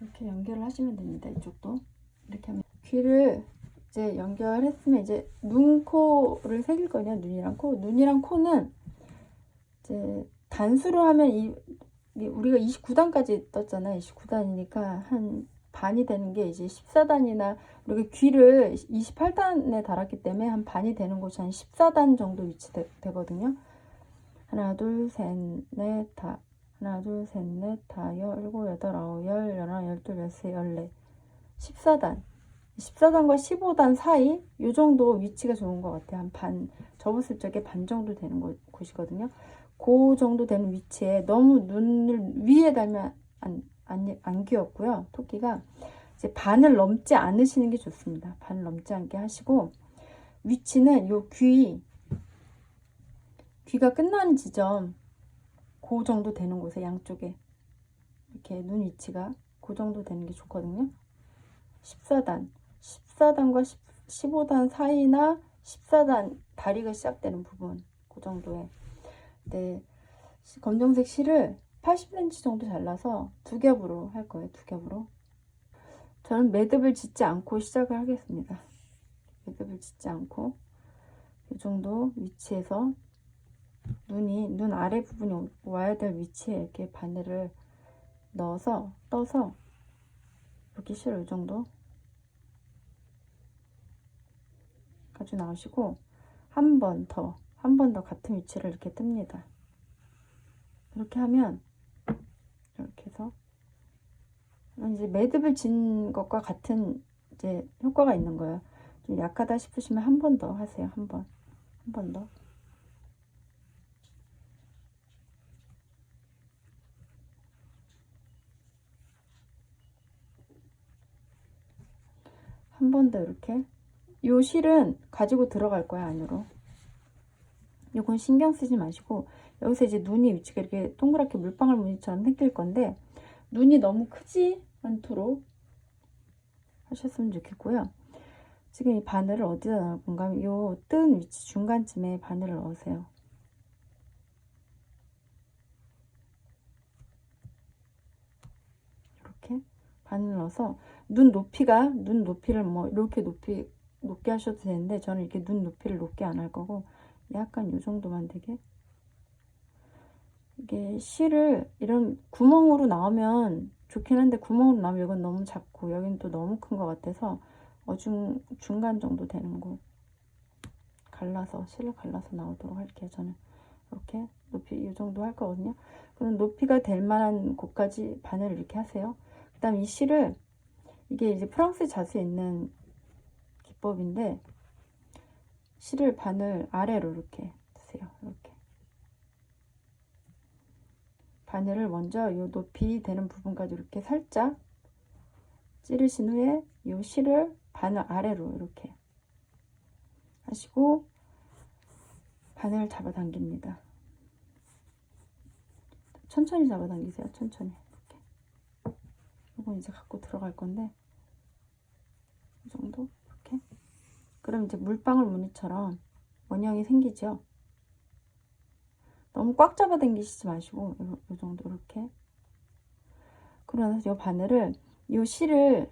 이렇게 연결을 하시면 됩니다. 이쪽도 이렇게 하면 귀를 이제 연결했으면 이제 눈, 코를 새길 거냐. 눈이랑 코. 눈이랑 코는 이제 단수로 하면 우리가 29단까지 떴잖아요. 29단이니까 한 반이 되는 게 이제 14단이나 우리가 귀를 28단에 달았기 때문에 한 반이 되는 곳이 한 14단 정도 위치 되거든요. 하나, 둘, 셋, 넷, 다. 하나, 둘, 셋, 넷, 다, 열일곱, 여덟, 아홉, 열, 열하나, 열둘, 열세, 열네. 14단. 14단과 15단 사이 요 정도 위치가 좋은 것 같아요. 한 반, 접었을 적에 반 정도 되는 곳이거든요. 그 정도 되는 위치에 너무 눈을 위에 달면 안 귀엽고요. 토끼가 이제 반을 넘지 않으시는 게 좋습니다. 반을 넘지 않게 하시고, 위치는 요 귀가 끝나는 지점 그 정도 되는 곳에 양쪽에 이렇게 눈 위치가 그 정도 되는 게 좋거든요. 14단과 15단 사이나 14단 다리가 시작되는 부분 그 정도에, 네, 검정색 실을 80cm 정도 잘라서 두 겹으로 할 거예요. 두 겹으로. 저는 매듭을 짓지 않고 시작을 하겠습니다. 매듭을 짓지 않고 이 정도 위치에서 눈 아래 부분이 와야 될 위치에 이렇게 바늘을 넣어서 떠서 이렇게 실을 이 정도 가지고 나오시고, 한 번 더 같은 위치를 이렇게 뜹니다. 이렇게 하면 이렇게 해서 이제 매듭을 진 것과 같은 이제 효과가 있는 거예요. 좀 약하다 싶으시면 한 번 더 하세요. 한 번 더. 한 번 더 이렇게. 요 실은 가지고 들어갈 거야, 안으로. 요건 신경 쓰지 마시고, 여기서 이제 눈이 위치가 이렇게 동그랗게 물방울 무늬처럼 생길 건데, 눈이 너무 크지 않도록 하셨으면 좋겠고요. 지금 이 바늘을 어디다 넣을 건가 하면 요 뜬 위치 중간쯤에 바늘을 넣으세요. 이렇게 바늘 넣어서 눈 높이를 뭐 이렇게 높게 하셔도 되는데, 저는 이렇게 눈 높이를 높게 안 할 거고 약간 요 정도만 되게. 이게 실을 이런 구멍으로 나오면 좋긴 한데, 구멍으로 나오면 이건 너무 작고 여기는 또 너무 큰 것 같아서 중간 정도 되는 곳 실을 갈라서 나오도록 할게요. 저는 이렇게 높이 이 정도 할 거거든요. 그럼 높이가 될 만한 곳까지 바늘을 이렇게 하세요. 그 다음 이 실을, 이게 이제 프랑스 자수에 있는 기법인데, 실을 바늘 아래로 이렇게 두세요. 이렇게 바늘을 먼저 요 높이 되는 부분까지 이렇게 살짝 찌르신 후에 요 실을 바늘 아래로 이렇게 하시고 바늘을 잡아당깁니다. 천천히 잡아당기세요. 천천히 이렇게. 이건 이제 갖고 들어갈 건데 이 정도 이렇게. 그럼 이제 물방울 무늬처럼 원형이 생기죠. 너무 꽉 잡아당기시지 마시고 이 정도 이렇게. 그러고 나서 이 바늘을 요 실을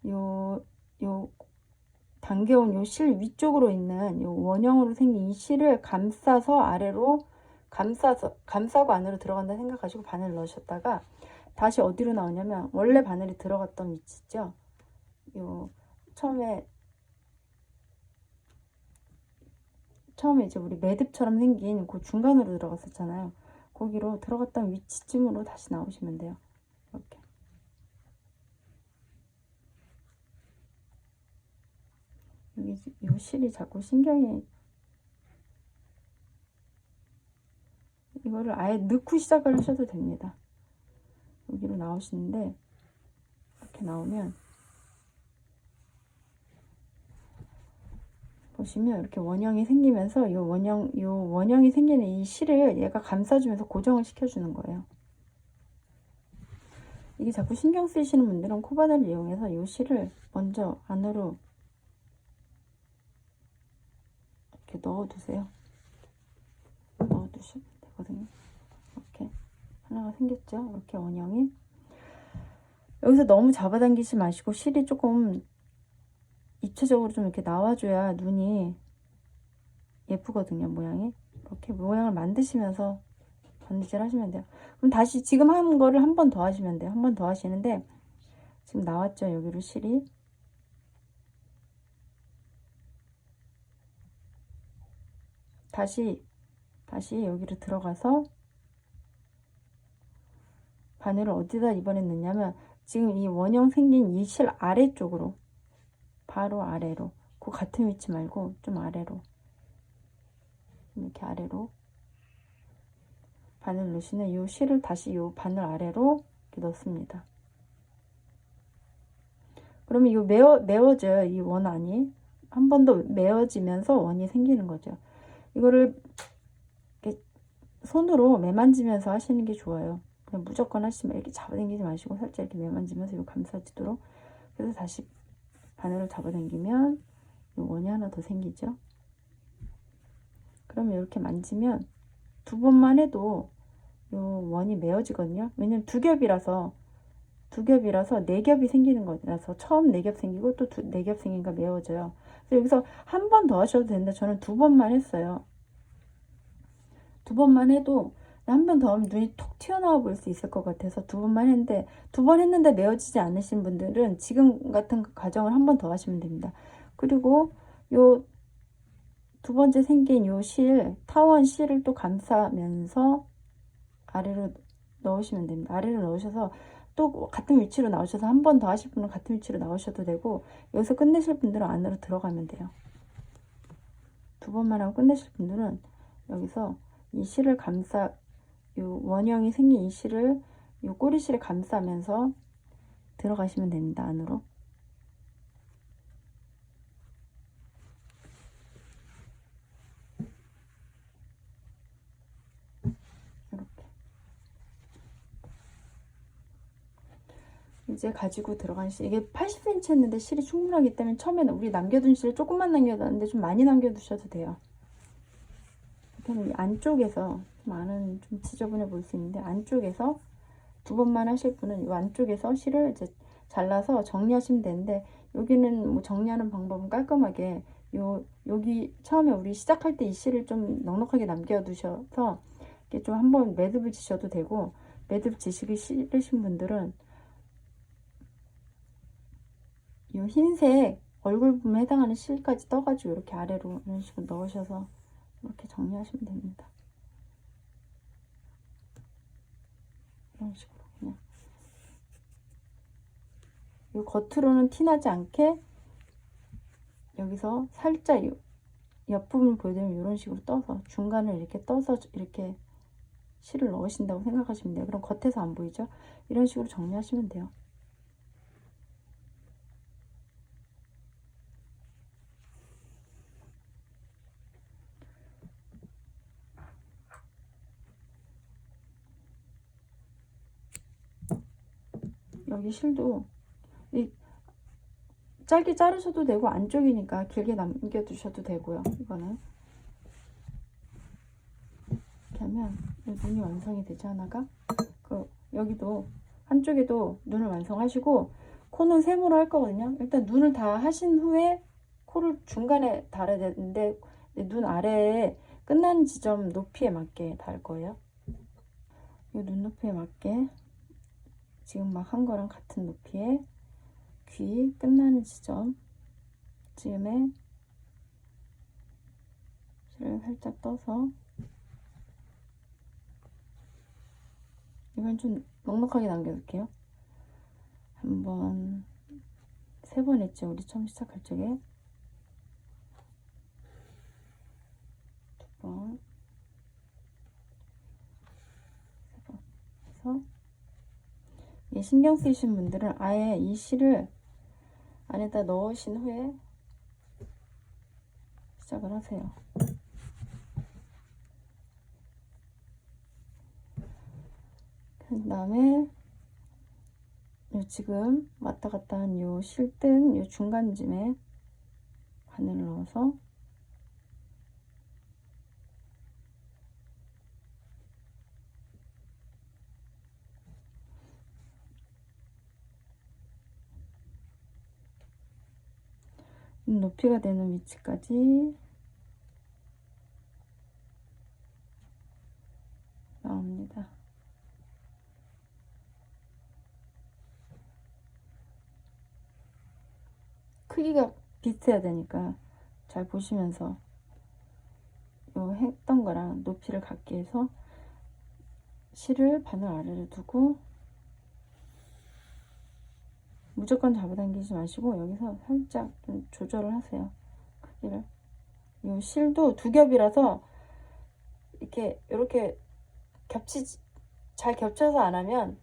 요 당겨온 요 실 위쪽으로 있는 요 원형으로 생긴 이 실을 감싸서 아래로 감싸고 안으로 들어간다 생각하시고 바늘을 넣으셨다가 다시 어디로 나오냐면 원래 바늘이 들어갔던 위치 있죠. 요 처음에 이제 우리 매듭처럼 생긴 그 중간으로 들어갔었잖아요. 거기로 들어갔던 위치쯤으로 다시 나오시면 돼요. 이렇게. 여기 요 실이 자꾸 신경이, 이거를 아예 넣고 시작을 하셔도 됩니다. 여기로 나오시는데 이렇게 나오면 보시면 이렇게 원형이 생기면서 요 원형이 생기는 이 실을 얘가 감싸주면서 고정을 시켜주는 거예요. 이게 자꾸 신경 쓰이시는 분들은 코바늘을 이용해서 요 실을 먼저 안으로 이렇게 넣어두세요. 넣어두시면 되거든요. 이렇게 하나가 생겼죠. 이렇게 원형이. 여기서 너무 잡아당기지 마시고 실이 조금 입체적으로 좀 이렇게 나와줘야 눈이 예쁘거든요. 모양이. 이렇게 모양을 만드시면서 바느질 하시면 돼요. 그럼 다시 지금 한 거를 한 번 더 하시면 돼요. 한 번 더 하시는데 지금 나왔죠. 여기로 실이. 다시 여기로 들어가서 바늘을 어디다 이번에 넣냐면 지금 이 원형 생긴 이 실 아래쪽으로, 바로 아래로, 그 같은 위치 말고 좀 아래로, 이렇게 아래로 바늘 넣으시는 이 실을 다시 이 바늘 아래로 이렇게 넣습니다. 그러면 이 메워져요. 이 원 안이 한 번 더 메워지면서 원이 생기는 거죠. 이거를 이렇게 손으로 매만지면서 하시는 게 좋아요. 그냥 무조건 하시면 이렇게 잡아당기지 마시고 살짝 이렇게 매만지면서 이거 감싸지도록. 그래서 다시 바늘을 잡아당기면 이 원이 하나 더 생기죠. 그러면 이렇게 만지면 두 번만 해도 이 원이 메워지거든요. 왜냐면 두 겹이라서 네 겹이 생기는 거라서 처음 네 겹 생기고 또 네 겹 생기니까 메워져요. 그래서 여기서 한 번 더 하셔도 되는데 저는 두 번만 했어요. 두 번만 해도 한 번 더 하면 눈이 톡 튀어나와 보일 수 있을 것 같아서 두 번만 했는데, 두 번 했는데 메워지지 않으신 분들은 지금 같은 과정을 한 번 더 하시면 됩니다. 그리고 요 두 번째 생긴 요 타원 실을 또 감싸면서 아래로 넣으시면 됩니다. 아래로 넣으셔서 또 같은 위치로 나오셔서 한 번 더 하실 분은 같은 위치로 나오셔도 되고, 여기서 끝내실 분들은 안으로 들어가면 돼요. 두 번만 하고 끝내실 분들은 여기서 이 실을 요 원형이 생긴 이 실을 요 꼬리실에 감싸면서 들어가시면 됩니다. 안으로. 이렇게. 이제 가지고 들어간 실, 이게 80cm 했는데 실이 충분하기 때문에 처음에는 우리 남겨둔 실을 조금만 남겨뒀는데 좀 많이 남겨두셔도 돼요. 그러면 이 안쪽에서 좀 지저분해 보일 수 있는데 안쪽에서 두 번만 하실 분은 이 안쪽에서 실을 이제 잘라서 정리하시면 되는데, 여기는 뭐 정리하는 방법은 깔끔하게 여기 처음에 우리 시작할 때 이 실을 좀 넉넉하게 남겨두셔서 이렇게 좀 한번 매듭을 지셔도 되고, 매듭 지시기 싫으신 분들은 이 흰색 얼굴 부분에 해당하는 실까지 떠가지고 이렇게 아래로 이런 식으로 넣으셔서 이렇게 정리하시면 됩니다. 이런 식으로 그냥 이 겉으로는 티나지 않게 여기서 살짝 옆부분을 보여드리면 이런 식으로 떠서 중간을 이렇게 떠서 이렇게 실을 넣으신다고 생각하시면 돼요. 그럼 겉에서 안 보이죠? 이런 식으로 정리하시면 돼요. 여기 실도 짧게 자르셔도 되고 안쪽이니까 길게 남겨두셔도 되고요. 이거는 이렇게 하면 눈이 완성이 되지 하나가 여기도 한쪽에도 눈을 완성하시고 코는 세모로 할 거거든요. 일단 눈을 다 하신 후에 코를 중간에 달아야 되는데 눈 아래에 끝나는 지점 높이에 맞게 달 거예요. 이 눈높이에 맞게 지금 막 한 거랑 같은 높이에 귀 끝나는 지점 쯤에 실을 살짝 떠서, 이건 좀 넉넉하게 남겨둘게요. 한 번, 3번 했죠. 우리 처음 시작할 적에 2번, 3번 해서, 신경 쓰이신 분들은 아예 이 실을 안에다 넣으신 후에 시작을 하세요. 그 다음에 지금 왔다 갔다 한 요 실뜬 요 중간쯤에 바늘을 넣어서 높이가 되는 위치까지 나옵니다. 크기가 비슷해야 되니까 잘 보시면서 요 했던 거랑 높이를 같게 해서 실을 바늘 아래를 두고 무조건 잡아당기지 마시고 여기서 살짝 좀 조절을 하세요. 크기를. 이 실도 두 겹이라서 이렇게 잘 겹쳐서 안 하면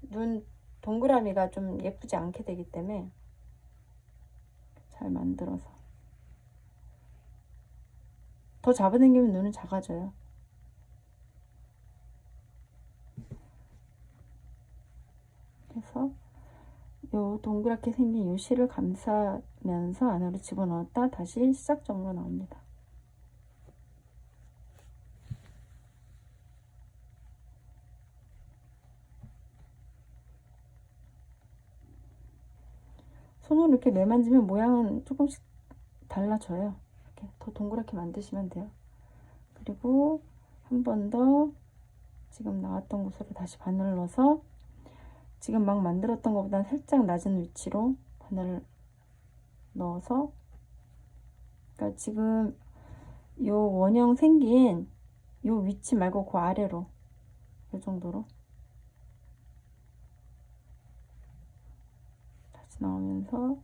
눈 동그라미가 좀 예쁘지 않게 되기 때문에 잘 만들어서. 더 잡아당기면 눈은 작아져요. 그래서 요 동그랗게 생긴 요 실을 감싸면서 안으로 집어넣었다 다시 시작점으로 나옵니다. 손으로 이렇게 내만지면 모양은 조금씩 달라져요. 이렇게 더 동그랗게 만드시면 돼요. 그리고 한 번 더 지금 나왔던 곳으로 다시 바늘을 넣어서 지금 막 만들었던 것보다 살짝 낮은 위치로 바늘을 넣어서, 그러니까 지금 요 원형 생긴 요 위치 말고 그 아래로 이 정도로 다시 나오면서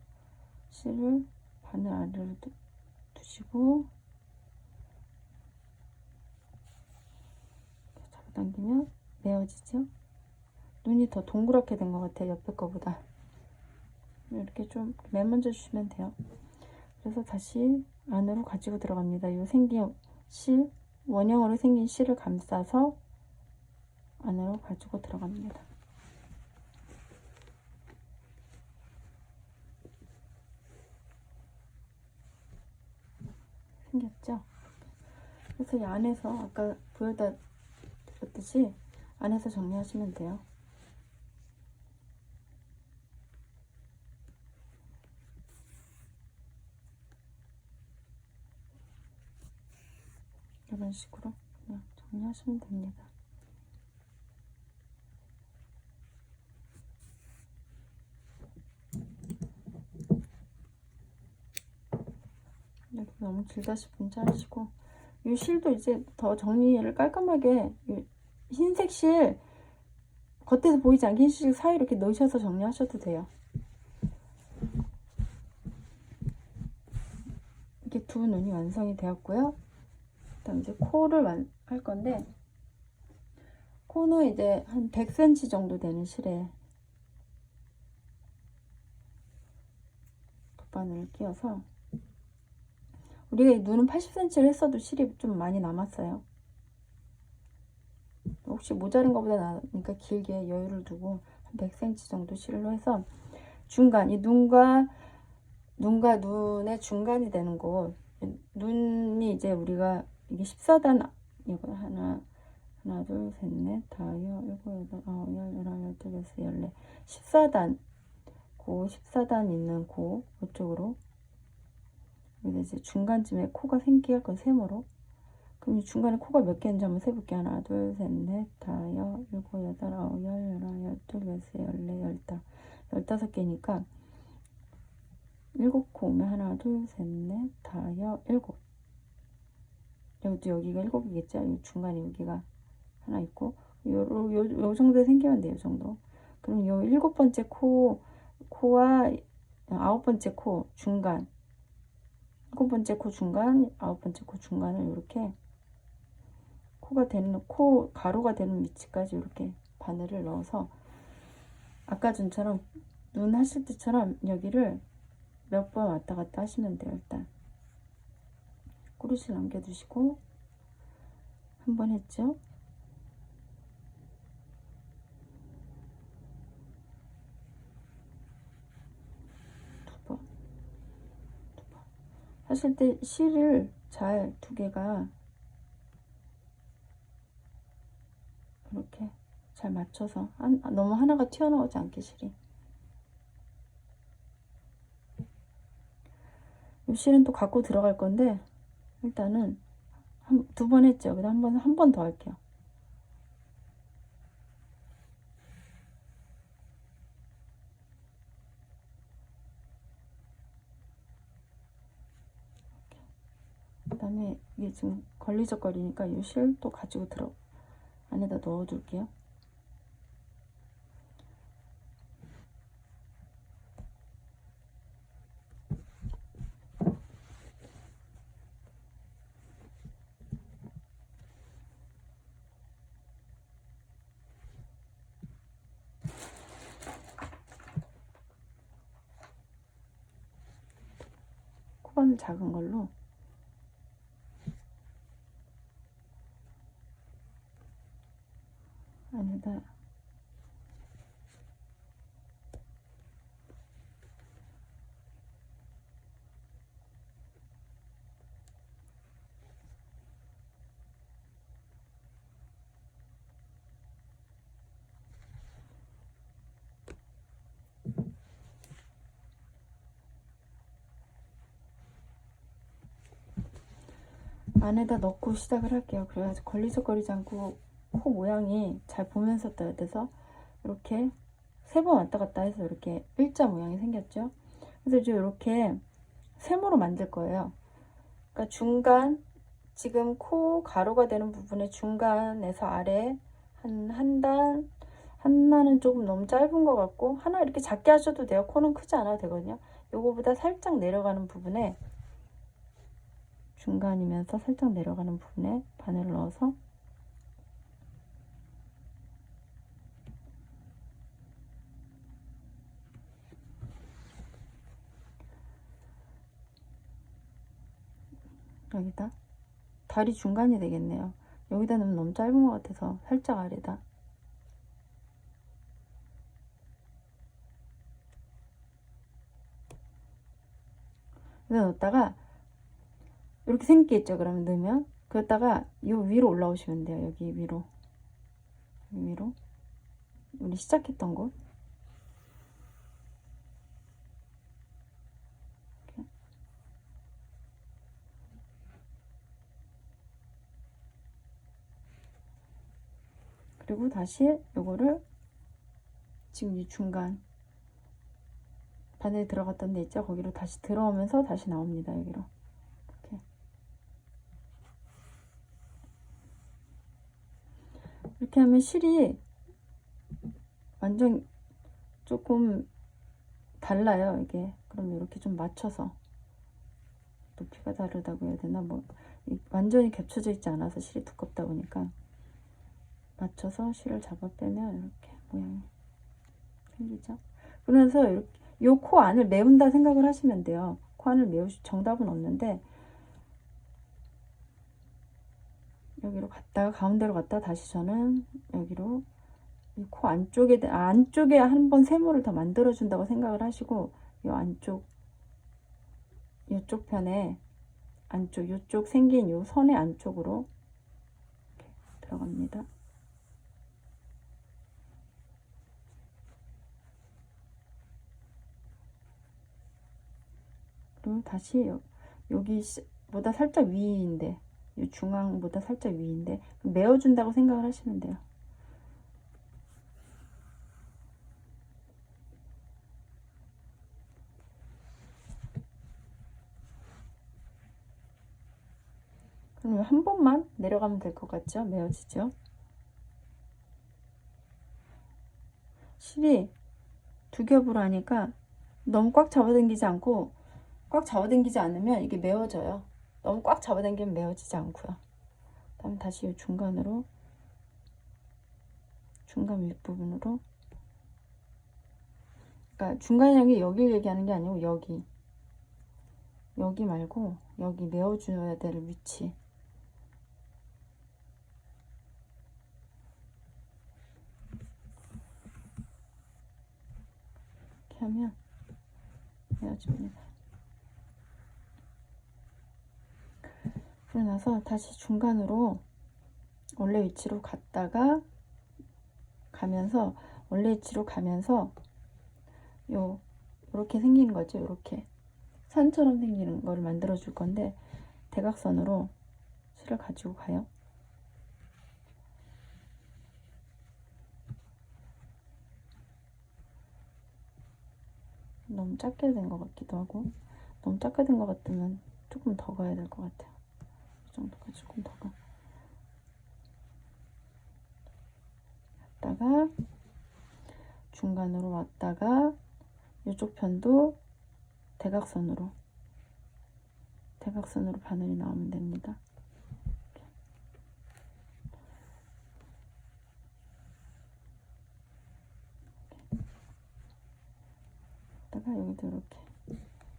실을 바늘 아래로 두시고 잡아당기면 메어지죠. 눈이 더 동그랗게 된 것 같아요. 옆에 거보다. 이렇게 좀 매만져 주시면 돼요. 그래서 다시 안으로 가지고 들어갑니다. 요 생긴 실, 원형으로 생긴 실을 감싸서 안으로 가지고 들어갑니다. 생겼죠? 그래서 이 안에서 아까 보여다 드렸듯이 안에서 정리하시면 돼요. 이런 식으로 그냥 정리하시면 됩니다. 이렇게 너무 길다 싶으면 자르시고, 이 실도 이제 더 정리를 깔끔하게, 흰색 실 겉에서 보이지 않게 흰색 실 사이로 이렇게 넣으셔서 정리하셔도 돼요. 이렇게 두 눈이 완성이 되었고요. 그다음 이제 코를 할 건데, 코는 이제 한 100cm 정도 되는 실에 돗바늘을 끼워서, 우리가 이 눈은 80cm를 했어도 실이 좀 많이 남았어요. 혹시 모자른 것보다 나니까 길게 여유를 두고 한 100cm 정도 실로 해서, 중간, 이 눈과 눈의 중간이 되는 곳, 눈이 이제 우리가 이게 14단, 이거 하나 둘 셋 넷 다섯 일곱 여덟 아홉 열 열하나 열둘 열셋 열네 14단, 고 14단 있는 고 이쪽으로, 여기 이제 중간쯤에 코가 생기할 건 세모로. 그럼 이 중간에 코가 몇 개인지 한번 세볼게요. 하나 둘 셋 넷 다섯 일곱 여덟 아홉 열 열하나 열둘 열셋 열네 열다 15개니까 7코 오면 하나 둘 셋 넷 다섯 일곱, 여기도 여기가 7이겠죠. 이 중간에 여기가 하나 있고, 요 정도 생기면 돼요. 요 정도. 그럼 요 7번째 코와 9번째 코 중간, 7번째 코 중간, 9번째 코 중간을 이렇게 코가 되는, 코 가로가 되는 위치까지 이렇게 바늘을 넣어서, 아까 전처럼 눈 하실 때처럼 여기를 몇 번 왔다 갔다 하시면 돼요. 일단 꼬리실 남겨두시고, 한 번 했죠. 두 번. 하실 때 실을 잘 두 개가 이렇게 잘 맞춰서, 너무 하나가 튀어나오지 않게 실이. 이 실은 또 갖고 들어갈 건데, 일단은 두 번 했죠. 그다음 한 번 더 할게요. 그다음에 이게 지금 걸리적거리니까 이 실 또 가지고 안에다 넣어둘게요. 코바늘 작은 걸로 안에다 넣고 시작을 할게요. 그래가지고 걸리적거리지 않고 코 모양이 잘 보면서 떠야 돼서, 이렇게 3번 왔다 갔다 해서 이렇게 일자 모양이 생겼죠. 그래서 이제 이렇게 세모로 만들 거예요. 그러니까 중간, 지금 코 가로가 되는 부분의 중간에서 아래 하나는 조금 너무 짧은 것 같고, 하나 이렇게 작게 하셔도 돼요. 코는 크지 않아도 되거든요. 요거보다 살짝 내려가는 부분에, 중간이면서 살짝 내려가는 부분에 바늘을 넣어서 여기다, 다리 중간이 되겠네요. 여기다 넣으면 너무 짧은 것 같아서 살짝 아래다. 그래서 넣었다가 이렇게 생기겠죠. 그러면 넣으면, 그랬다가 요 위로 올라오시면 돼요. 여기 위로, 우리 시작했던 곳. 이렇게. 그리고 다시 요거를 지금 이 중간 바늘에 들어갔던 데 있죠. 거기로 다시 들어오면서 다시 나옵니다. 여기로 이렇게 하면 실이 완전 조금 달라요. 이게. 그럼 이렇게 좀 맞춰서 높이가 다르다고 해야 되나, 뭐 완전히 겹쳐져 있지 않아서 실이 두껍다 보니까 맞춰서 실을 잡아 빼면 이렇게 모양이 생기죠. 그러면서 이렇게 요 코 안을 메운다 생각을 하시면 돼요. 코 안을 정답은 없는데 여기로 갔다가 가운데로 갔다가 다시 저는 여기로 이 코 안쪽에 한번 세모를 더 만들어 준다고 생각을 하시고 이 안쪽 이쪽 편에 안쪽 이쪽 생긴 요 선의 안쪽으로 이렇게 들어갑니다. 그리고 다시 여기보다 살짝 위인데 이 중앙보다 살짝 위인데 메워준다고 생각을 하시면 돼요. 그럼 한 번만 내려가면 될 것 같죠? 메워지죠? 실이 두 겹으로 하니까 너무 꽉 잡아당기지 않고 꽉 잡아당기지 않으면 이게 메워져요. 너무 꽉 잡아당기면 메워지지 않고요. 다음 다시 이 중간으로 중간 윗부분으로 그러니까 중간이 여기를 얘기하는 게 아니고 여기 말고 여기 메워줘야 될 위치 이렇게 하면 메워집니다. 그러고 나서 다시 중간으로 원래 위치로 갔다가 가면서 원래 위치로 가면서 요렇게 생기는 거죠. 요렇게 산처럼 생기는 거를 만들어 줄 건데 대각선으로 실을 가지고 가요. 너무 작게 된 것 같기도 하고 너무 작게 된 것 같으면 조금 더 가야 될 것 같아요. 이 정도까지 조금 더 갔다가 중간으로 왔다가 이쪽 편도 대각선으로 바늘이 나오면 됩니다. 다가 여기도 이렇게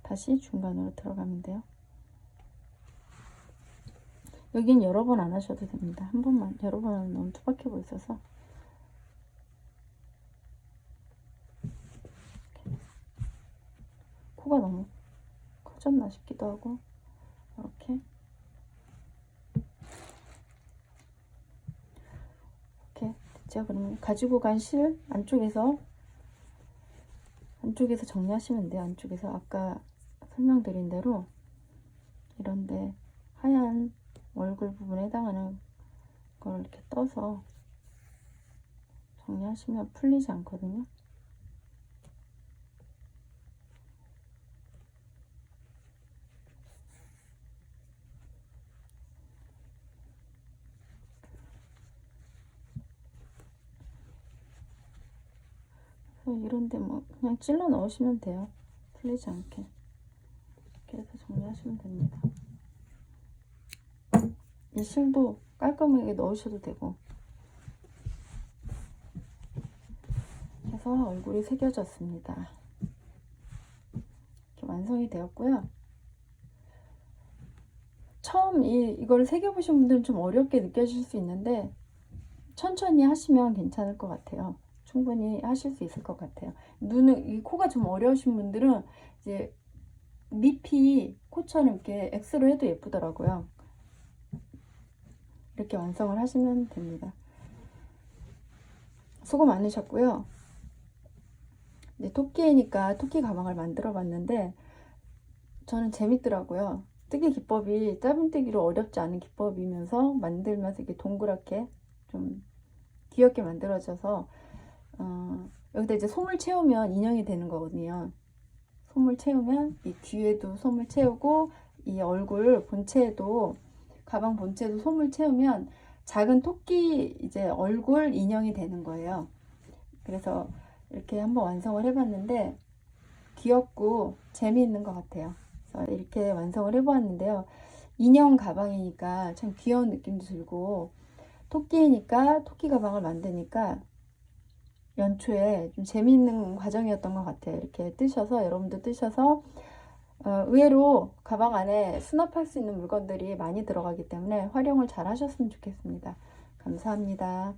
다시 중간으로 들어가면 돼요. 여긴 여러 번 안 하셔도 됩니다. 한 번만. 여러 번 하면 너무 투박해 보여서 코가 너무 커졌나 싶기도 하고 이렇게 됐죠. 그러면 가지고 간 실 안쪽에서 정리하시면 돼요. 안쪽에서 아까 설명드린 대로 이런데 하얀 얼굴 부분에 해당하는 걸 이렇게 떠서 정리하시면 풀리지 않거든요. 이런데 뭐 그냥 찔러 넣으시면 돼요. 풀리지 않게 이렇게 해서 정리하시면 됩니다. 이 실도 깔끔하게 넣으셔도 되고 해서 얼굴이 새겨졌습니다. 이렇게 완성이 되었고요. 처음 이걸 새겨보신 분들은 좀 어렵게 느껴질 수 있는데 천천히 하시면 괜찮을 것 같아요. 충분히 하실 수 있을 것 같아요. 이 코가 좀 어려우신 분들은 이제 밑이 코처럼 이렇게 X로 해도 예쁘더라고요. 이렇게 완성을 하시면 됩니다. 수고 많으셨고요. 이제 토끼니까 토끼 가방을 만들어 봤는데 저는 재밌더라고요. 뜨개 기법이 짧은뜨기로 어렵지 않은 기법이면서 만들면서 이렇게 동그랗게 좀 귀엽게 만들어져서 여기다 이제 솜을 채우면 인형이 되는 거거든요. 솜을 채우면 이 뒤에도 솜을 채우고 이 얼굴 본체에도 가방 본체에도 솜을 채우면 작은 토끼 이제 얼굴 인형이 되는 거예요. 그래서 이렇게 한번 완성을 해봤는데 귀엽고 재미있는 것 같아요. 그래서 이렇게 완성을 해보았는데요. 인형 가방이니까 참 귀여운 느낌도 들고, 토끼니까 토끼 가방을 만드니까 연초에 좀 재미있는 과정이었던 것 같아요. 이렇게 뜨셔서, 여러분도 뜨셔서 의외로 가방 안에 수납할 수 있는 물건들이 많이 들어가기 때문에 활용을 잘 하셨으면 좋겠습니다. 감사합니다.